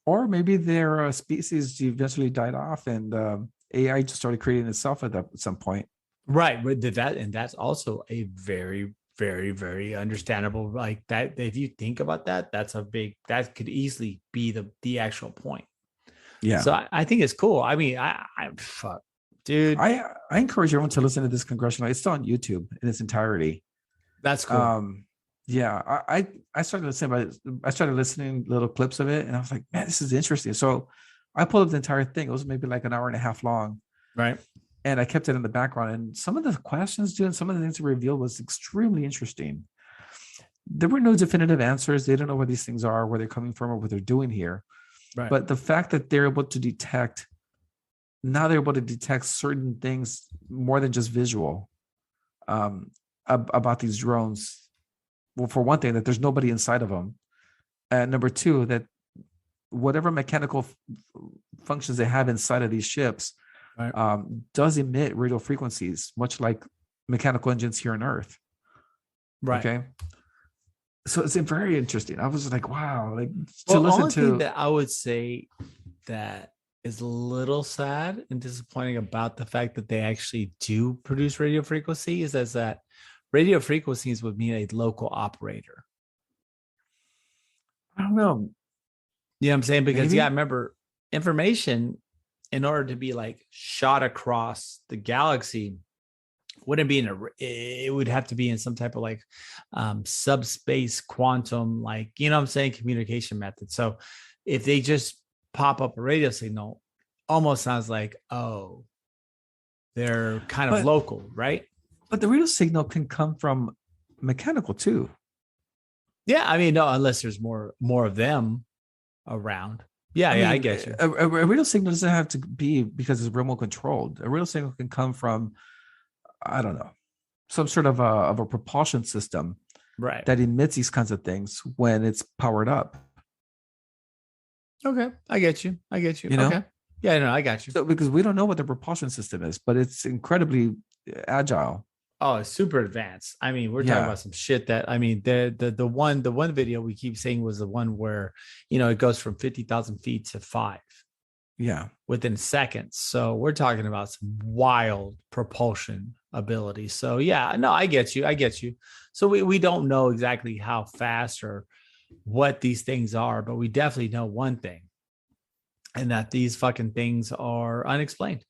their species eventually died off and AI just started creating itself at some point. Right, but that's also a very, very, very understandable. Like that, if you think about that, that could easily be the actual point. Yeah. So I think it's cool. I mean, I fuck, dude. I encourage everyone to listen to this congressional. It's still on YouTube in its entirety. That's cool. Yeah, I started listening little clips of it, and I was like, man, this is interesting. So I pulled up the entire thing. It was maybe like an hour and a half long, right? And I kept it in the background. And some of the questions, dude, and some of the things it revealed was extremely interesting. There were no definitive answers. They don't know where these things are, where they're coming from, or what they're doing here. Right. But the fact that they're able to detect certain things more than just visual about these drones. Well, for one thing, that there's nobody inside of them. And number two, that whatever mechanical functions they have inside of these ships right. Does emit radio frequencies, much like mechanical engines here on Earth. Right. Okay. So it's very interesting. I was like, wow. Like to listen to thing that I would say that is a little sad and disappointing about the fact that they actually do produce radio frequency is that radio frequencies would mean a local operator. I don't know. You know what I'm saying? Because remember, information in order to be like shot across the galaxy wouldn't be it would have to be in some type of like subspace quantum, like, what I'm saying, communication method. So if they just pop up a radio signal, almost sounds like, oh, they're kind of local, right? But the radio signal can come from mechanical too. Yeah, I mean, no, unless there's more of them around. Yeah, I get you. A radio signal doesn't have to be because it's remote controlled. A radio signal can come from, I don't know, some sort of a propulsion system, right, that emits these kinds of things when it's powered up. Okay, I get you. You know? Okay. Yeah, no, I got you. So because we don't know what the propulsion system is, but it's incredibly agile. Oh, it's super advanced. I mean, we're talking about some shit that, I mean, the one video we keep saying was the one where, it goes from 50,000 feet to 5. Yeah. Within seconds. So we're talking about some wild propulsion ability. So yeah, no, I get you. So we don't know exactly how fast or what these things are, but we definitely know one thing, and that these fucking things are unexplained.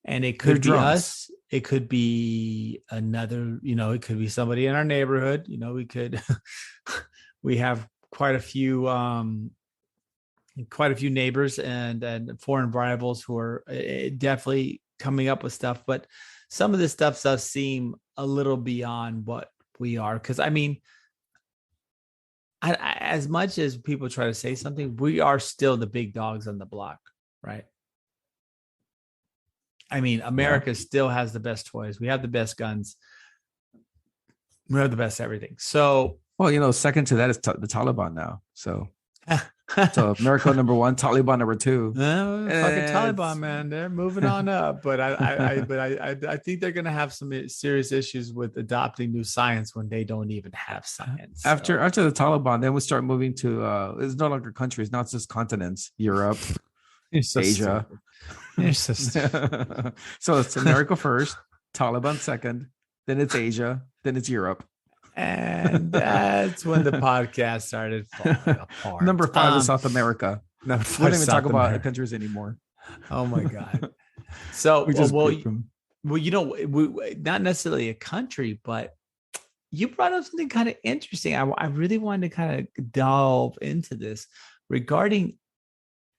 And it could be us, it could be another, it could be somebody in our neighborhood. We have quite a few neighbors and foreign rivals who are definitely coming up with stuff, but some of this stuff does seem a little beyond what we are. Because I mean, as much as people try to say something, we are still the big dogs on the block, right? I mean, America still has the best toys. We have the best guns. We have the best everything. So, well, second to that is the Taliban now. So America number one, Taliban number two. Fucking Taliban, man, they're moving on up. But I think they're gonna have some serious issues with adopting new science when they don't even have science. After the Taliban, then we start moving to it's no longer countries, not just continents. Europe, Asia. So it's America first, Taliban second, then it's Asia, then it's Europe. And that's when the podcast started falling apart. Number 5 is South America. We don't even talk about the countries anymore. Oh my God. So, not necessarily a country, but you brought up something kind of interesting. I really wanted to kind of delve into this regarding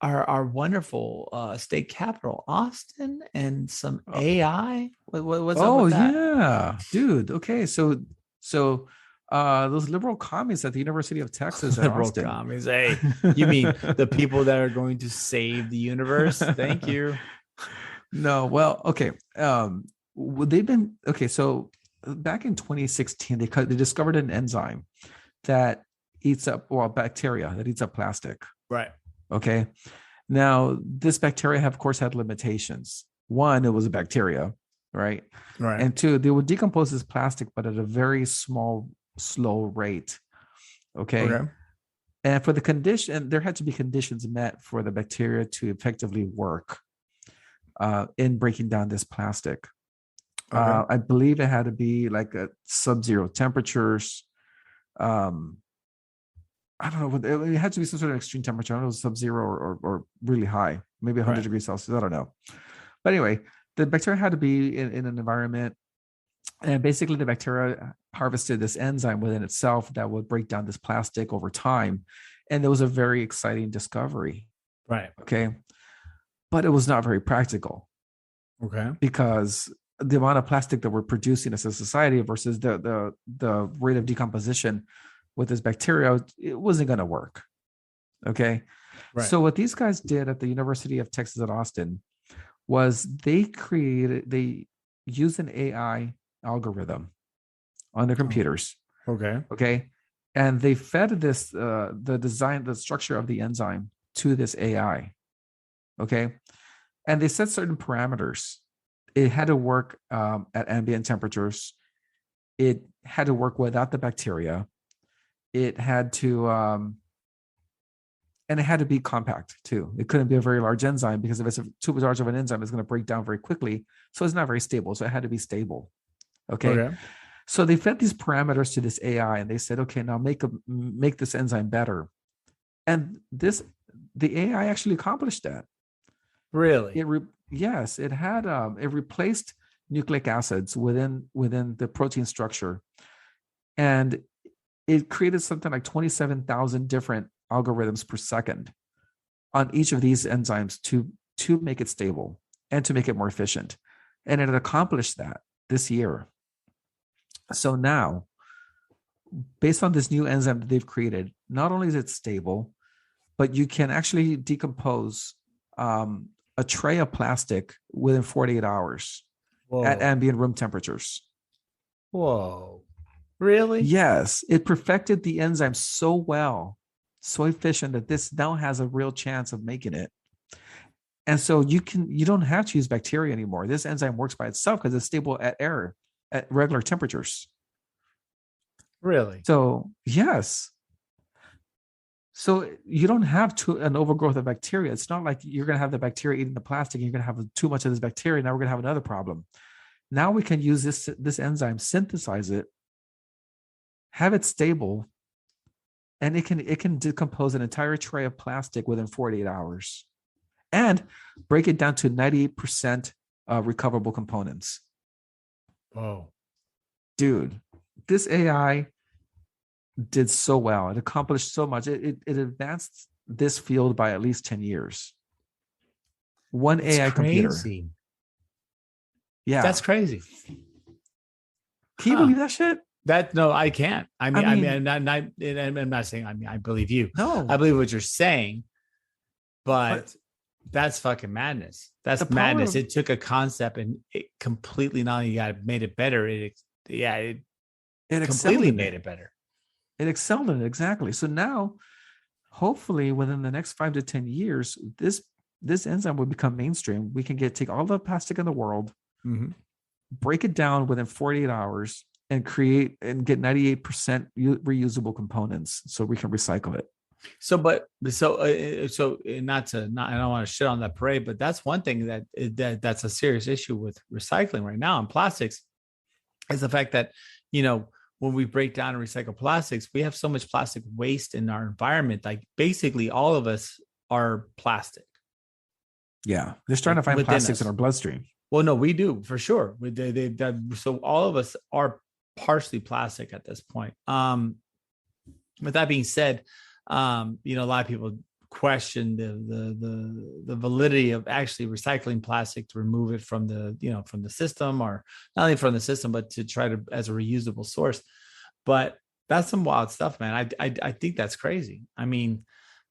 our wonderful state capital, Austin, and some AI. What's up with that? Yeah, dude. Okay, so those liberal commies at the University of Texas at liberal Austin. Commies. Hey, you mean the people that are going to save the universe? Thank you. No, well, okay. They've been okay. So back in 2016, they discovered an enzyme that eats up bacteria that eats up plastic. Right. Okay. Now, this bacteria, of course, had limitations. One, it was a bacteria, right? Right. And two, they would decompose this plastic, but at a very slow rate. Okay. And for the condition, there had to be conditions met for the bacteria to effectively work in breaking down this plastic. I believe it had to be like at sub-zero temperatures. I don't know. It had to be some sort of extreme temperature. I don't know, sub-zero or really high, maybe 100 degrees Celsius. I don't know. But anyway, the bacteria had to be in an environment, and basically the bacteria harvested this enzyme within itself that would break down this plastic over time. And it was a very exciting discovery. Right. Okay. But it was not very practical. Okay. Because the amount of plastic that we're producing as a society versus the rate of decomposition with this bacteria, it wasn't going to work. Okay. Right. So what these guys did at the University of Texas at Austin was they used an AI algorithm on their computers. Okay. And they fed this, the structure of the enzyme to this AI. Okay. And they set certain parameters. It had to work at ambient temperatures. It had to work without the bacteria. It had to, and it had to be compact too. It couldn't be a very large enzyme, because if it's too large of an enzyme, it's going to break down very quickly. So it's not very stable. So it had to be stable. Okay. So they fed these parameters to this AI, and they said, okay, now make this enzyme better. And the AI actually accomplished that. Really? Yes, it had it replaced nucleic acids within the protein structure, and it created something like 27,000 different algorithms per second on each of these enzymes to make it stable and to make it more efficient. And it accomplished that this year. So now, based on this new enzyme that they've created, not only is it stable, but you can actually decompose a tray of plastic within 48 hours at ambient room temperatures. Whoa. Really? Yes. It perfected the enzyme so well, so efficient, that this now has a real chance of making it. And so you don't have to use bacteria anymore. This enzyme works by itself because it's stable at regular temperatures. Really? So, yes. So you don't have an overgrowth of bacteria. It's not like you're going to have the bacteria eating the plastic and you're going to have too much of this bacteria. Now we're going to have another problem. Now we can use this enzyme, synthesize it, have it stable, and it can decompose an entire tray of plastic within 48 hours and break it down to 98% recoverable components. Whoa. Dude, this AI did so well. It accomplished so much. It advanced this field by at least 10 years. One It's AI crazy. computer. Yeah. That's crazy. Can you believe that shit? No, I can't. I mean, I'm not saying, I believe you. No. I believe what you're saying, but that's fucking madness. That's madness. It took a concept and it completely not only made it better. It completely made it better. It excelled in it, exactly. So now, hopefully, within the next 5 to 10 years, this enzyme will become mainstream. We can take all the plastic in the world, break it down within 48 hours, and create and get 98% reusable components, so we can recycle it. So not I don't want to shit on that parade, but that's one thing that's a serious issue with recycling right now in plastics, is the fact that, when we break down and recycle plastics, we have so much plastic waste in our environment. Like basically all of us are plastic. Yeah. They're starting to find plastics in our bloodstream. Well, no, we do for sure. So all of us are partially plastic at this point. With that being said, a lot of people question the validity of actually recycling plastic to remove it from the system, or not only from the system, but to try to as a reusable source. But that's some wild stuff, man. I think that's crazy. I mean,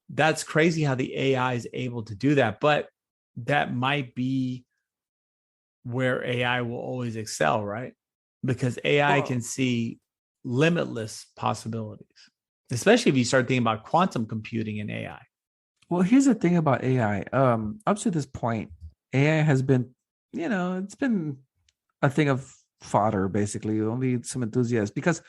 that's crazy how the AI is able to do that, but that might be where AI will always excel, right? Because AI can see limitless possibilities, especially if you start thinking about quantum computing and AI. Well, here's the thing about AI. Up to this point, AI has been, it's been a thing of fodder, basically. Only some enthusiasts. Because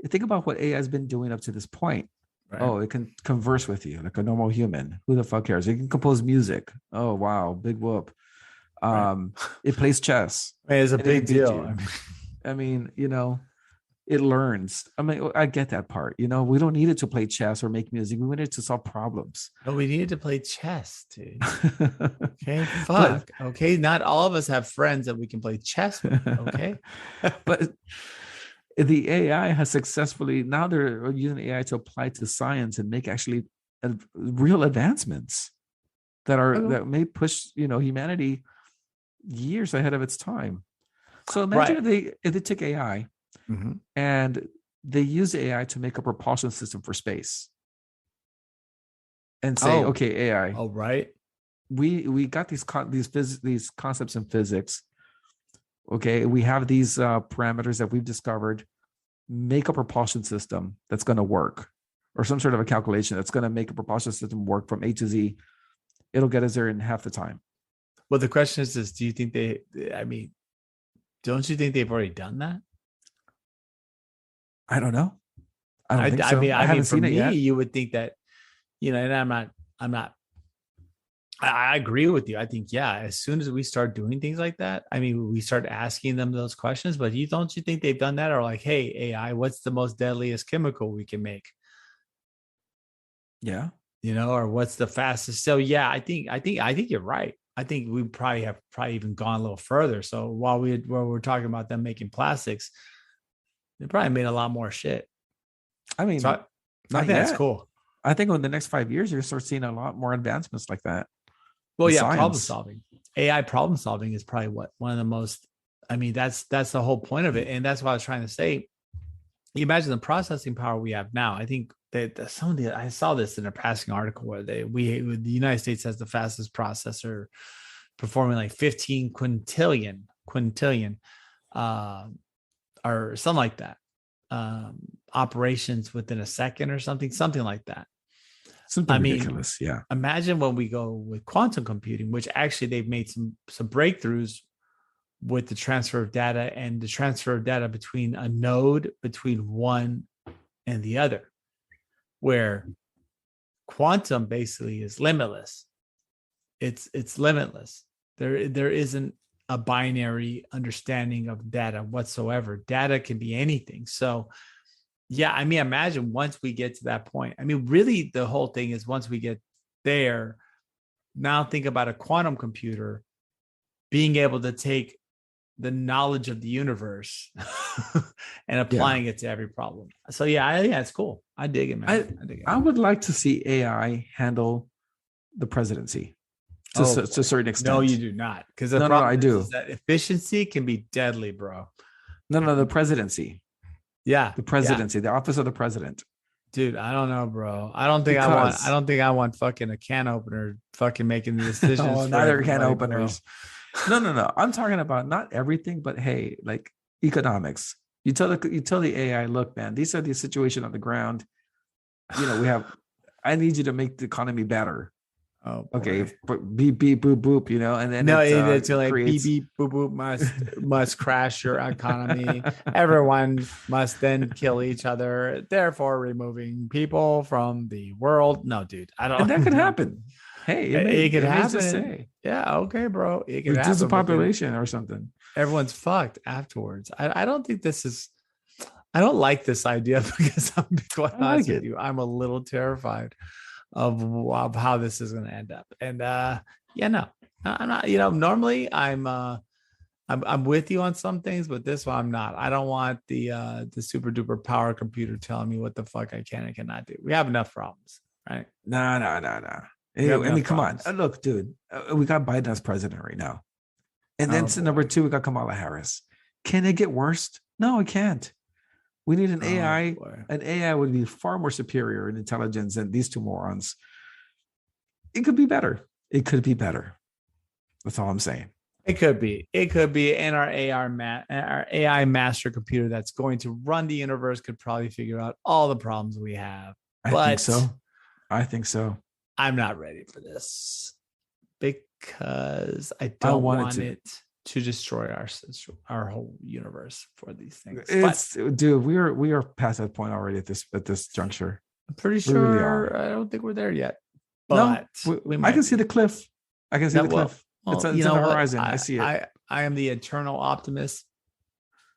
think about what AI has been doing up to this point. Right. Oh, it can converse with you like a normal human. Who the fuck cares? It can compose music. Oh, wow. Big whoop. Right. It plays chess. It's a big deal. I mean, it learns. I mean, I get that part. We don't need it to play chess or make music. We want it to solve problems. No, we needed to play chess, dude. Okay, fuck. Okay, not all of us have friends that we can play chess with. Okay, but the AI has successfully, now they're using AI to apply to science and make actually real advancements that may push humanity years ahead of its time. So imagine if they took AI. And they use AI to make a propulsion system for space and say, okay, AI. Oh, right. We got these concepts in physics. Okay. We have these parameters that we've discovered. Make a propulsion system that's going to work, or some sort of a calculation that's going to make a propulsion system work from A to Z. It'll get us there in half the time. Well, the question is this: do you think don't you think they've already done that? I don't know. I don't think so. I haven't seen it yet. You would think that, and I'm not, I agree with you. I think, as soon as we start doing things like that, we start asking them those questions, but don't you think they've done that? Or like, hey, AI, what's the most deadliest chemical we can make? Yeah. Or what's the fastest? So I think you're right. I think we probably have even gone a little further. So while we're talking about them making plastics, they probably made a lot more shit. I think that's cool. I think in the next 5 years, you're going to start seeing a lot more advancements like that. Well, problem solving. AI problem solving is probably one of the most. That's the whole point of it, and that's what I was trying to say. You imagine the processing power we have now. I think that I saw this in a passing article where the United States has the fastest processor, performing like 15 quintillion. Or something like that, operations within a second or something like that. Something ridiculous. Yeah. Imagine when we go with quantum computing, which actually they've made some breakthroughs with the transfer of data and the transfer of data between a node between one and the other, where quantum basically is limitless. It's limitless. There isn't a binary understanding of data whatsoever. Data can be anything. So yeah, I mean, imagine once we get to that point. I mean, really, the whole thing is once we get there, now think about a quantum computer being able to take the knowledge of the universe and applying it to every problem. So yeah, it's cool. I dig it, man. I dig it. I would like to see AI handle the presidency to a certain extent. No, you do not. Because no, I do. Is that efficiency can be deadly, bro. No, the presidency. Yeah, the presidency, the office of the president. Dude, I don't know, bro. I don't think I want fucking a can opener fucking making the decisions. Oh, neither can openers. Bro. No. I'm talking about not everything, but hey, like economics. You tell the AI, look, man, these are the situation on the ground. You know, I need you to make the economy better. Oh, okay. Beep beep boop boop. You know, and then it's like creates... beep beep boop boop must crash your economy. Everyone must then kill each other, therefore removing people from the world. No, dude, I don't. And that could happen. Hey, it could happen. Yeah, okay, bro. It could reduce the population or something. Everyone's fucked afterwards. I don't think this is. I don't like this idea because I'm quite honest with you. I'm a little terrified of how this is going to end up. And no, I'm not. You know, normally I'm with you on some things, but this one I'm not. I don't want the super duper power computer telling me what the fuck I can and cannot do. We have enough problems, right? No. I mean, come on. Look, dude, we got Biden as president right now. And then number 2, we got Kamala Harris. Can it get worse? No, it can't. We need an AI. Boy. An AI would be far more superior in intelligence than these two morons. It could be better. That's all I'm saying. It could be. And our AI master computer that's going to run the universe could probably figure out all the problems we have. I think so. I'm not ready for this because I don't want it to destroy our whole universe for these things. Dude, we are past that point already at this juncture. I'm pretty sure. Really, I don't think we're there yet. But I can see the cliff. I can see the cliff. It's on the horizon. I see it. I am the eternal optimist,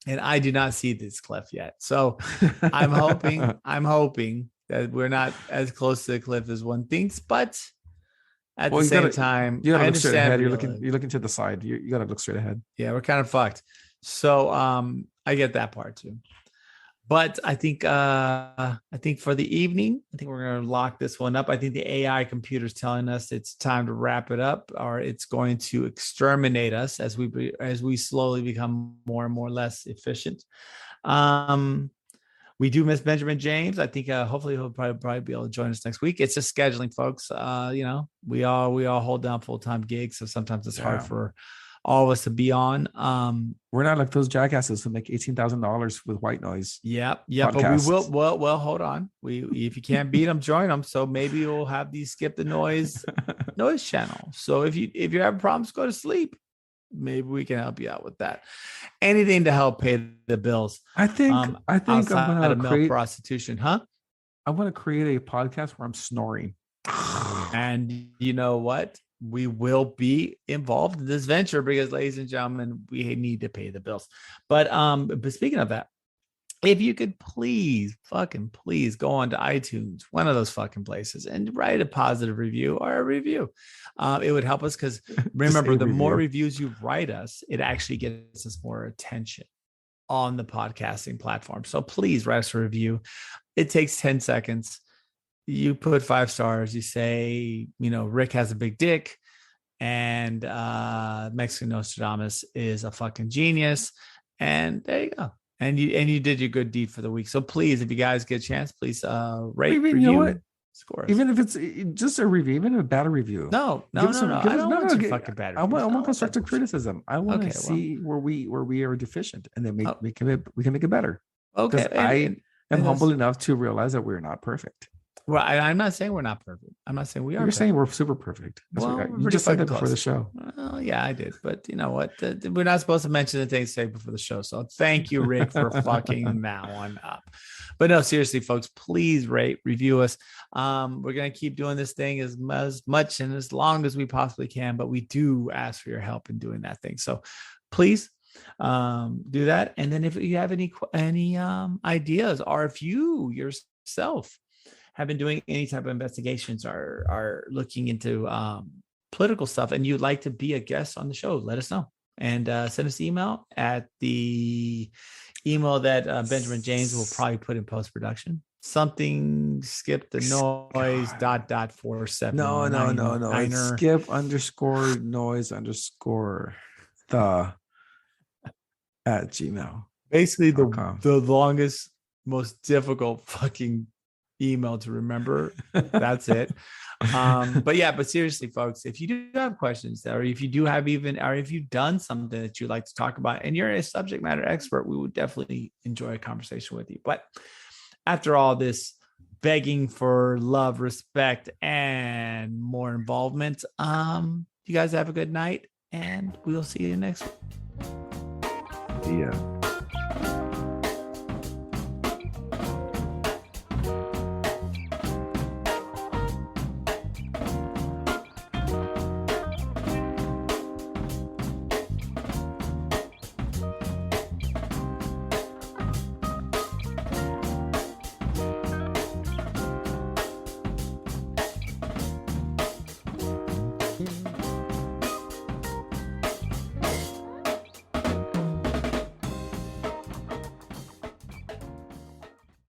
and I do not see this cliff yet. So I'm hoping that we're not as close to the cliff as one thinks, but at the same time, you gotta look straight ahead. You're looking to the side. You gotta look straight ahead. Yeah, we're kind of fucked. So I get that part too. But I think for the evening, I think we're gonna lock this one up. I think the AI computer's telling us it's time to wrap it up, or it's going to exterminate us as we slowly become more and more less efficient. We do miss Benjamin James. I think hopefully he'll probably be able to join us next week. It's just scheduling, folks. You know, we all hold down full-time gigs, so sometimes it's hard for all of us to be on. We're not like those jackasses who make $18,000 with white noise. Yeah, podcasts. But we will. Well, hold on. If you can't beat them, join them. So maybe we'll have these skip the noise channel. So if you have problems, go to sleep. Maybe we can help you out with that. Anything to help pay the bills. I think I'm going to create prostitution, huh? I want to create a podcast where I'm snoring. And you know what? We will be involved in this venture because, ladies and gentlemen, we need to pay the bills. But speaking of that, if you could please go on to iTunes, one of those fucking places, and write a positive review or a review. It would help us because remember, the more reviews you write us, it actually gets us more attention on the podcasting platform. So please write us a review. It takes 10 seconds. You put 5 stars. You say, Rick has a big dick, and Mexican Nostradamus is a fucking genius. And there you go. And you did your good deed for the week. So please, if you guys get a chance, please rate, review, you know what? Score us. Even if it's just a review, even a bad review. No. I don't want your fucking bad reviews. I want constructive criticism. I want to see where we are deficient, and then we can make it better. Okay. I am humble enough to realize that we're not perfect. Well, I'm not saying we're not perfect. I'm not saying we are. You're perfect. saying we're super perfect. That's Well, what we're you pretty just said that fucking before the close. show. Well, yeah, I did. But you know what? We're not supposed to mention the things say before the show. So thank you, Rick, for fucking that one up. But no, seriously, folks, please rate, review us. We're going to keep doing this thing as much and as long as we possibly can. But we do ask for your help in doing that thing. So please do that. And then if you have any ideas, or if you yourself have been doing any type of investigations or are looking into political stuff and you'd like to be a guest on the show, let us know. And send us an email at the email that Benjamin James will probably put in post-production. Something skip the noise ... 47. No. It's skip_noise_ the at Gmail. Basically the longest, most difficult fucking email to remember. That's it. But seriously, folks, if you do have questions, or if you do have or if you've done something that you'd like to talk about and you're a subject matter expert, we would definitely enjoy a conversation with you. But after all this begging for love, respect, and more involvement, you guys have a good night, and we'll see you next week. Yeah.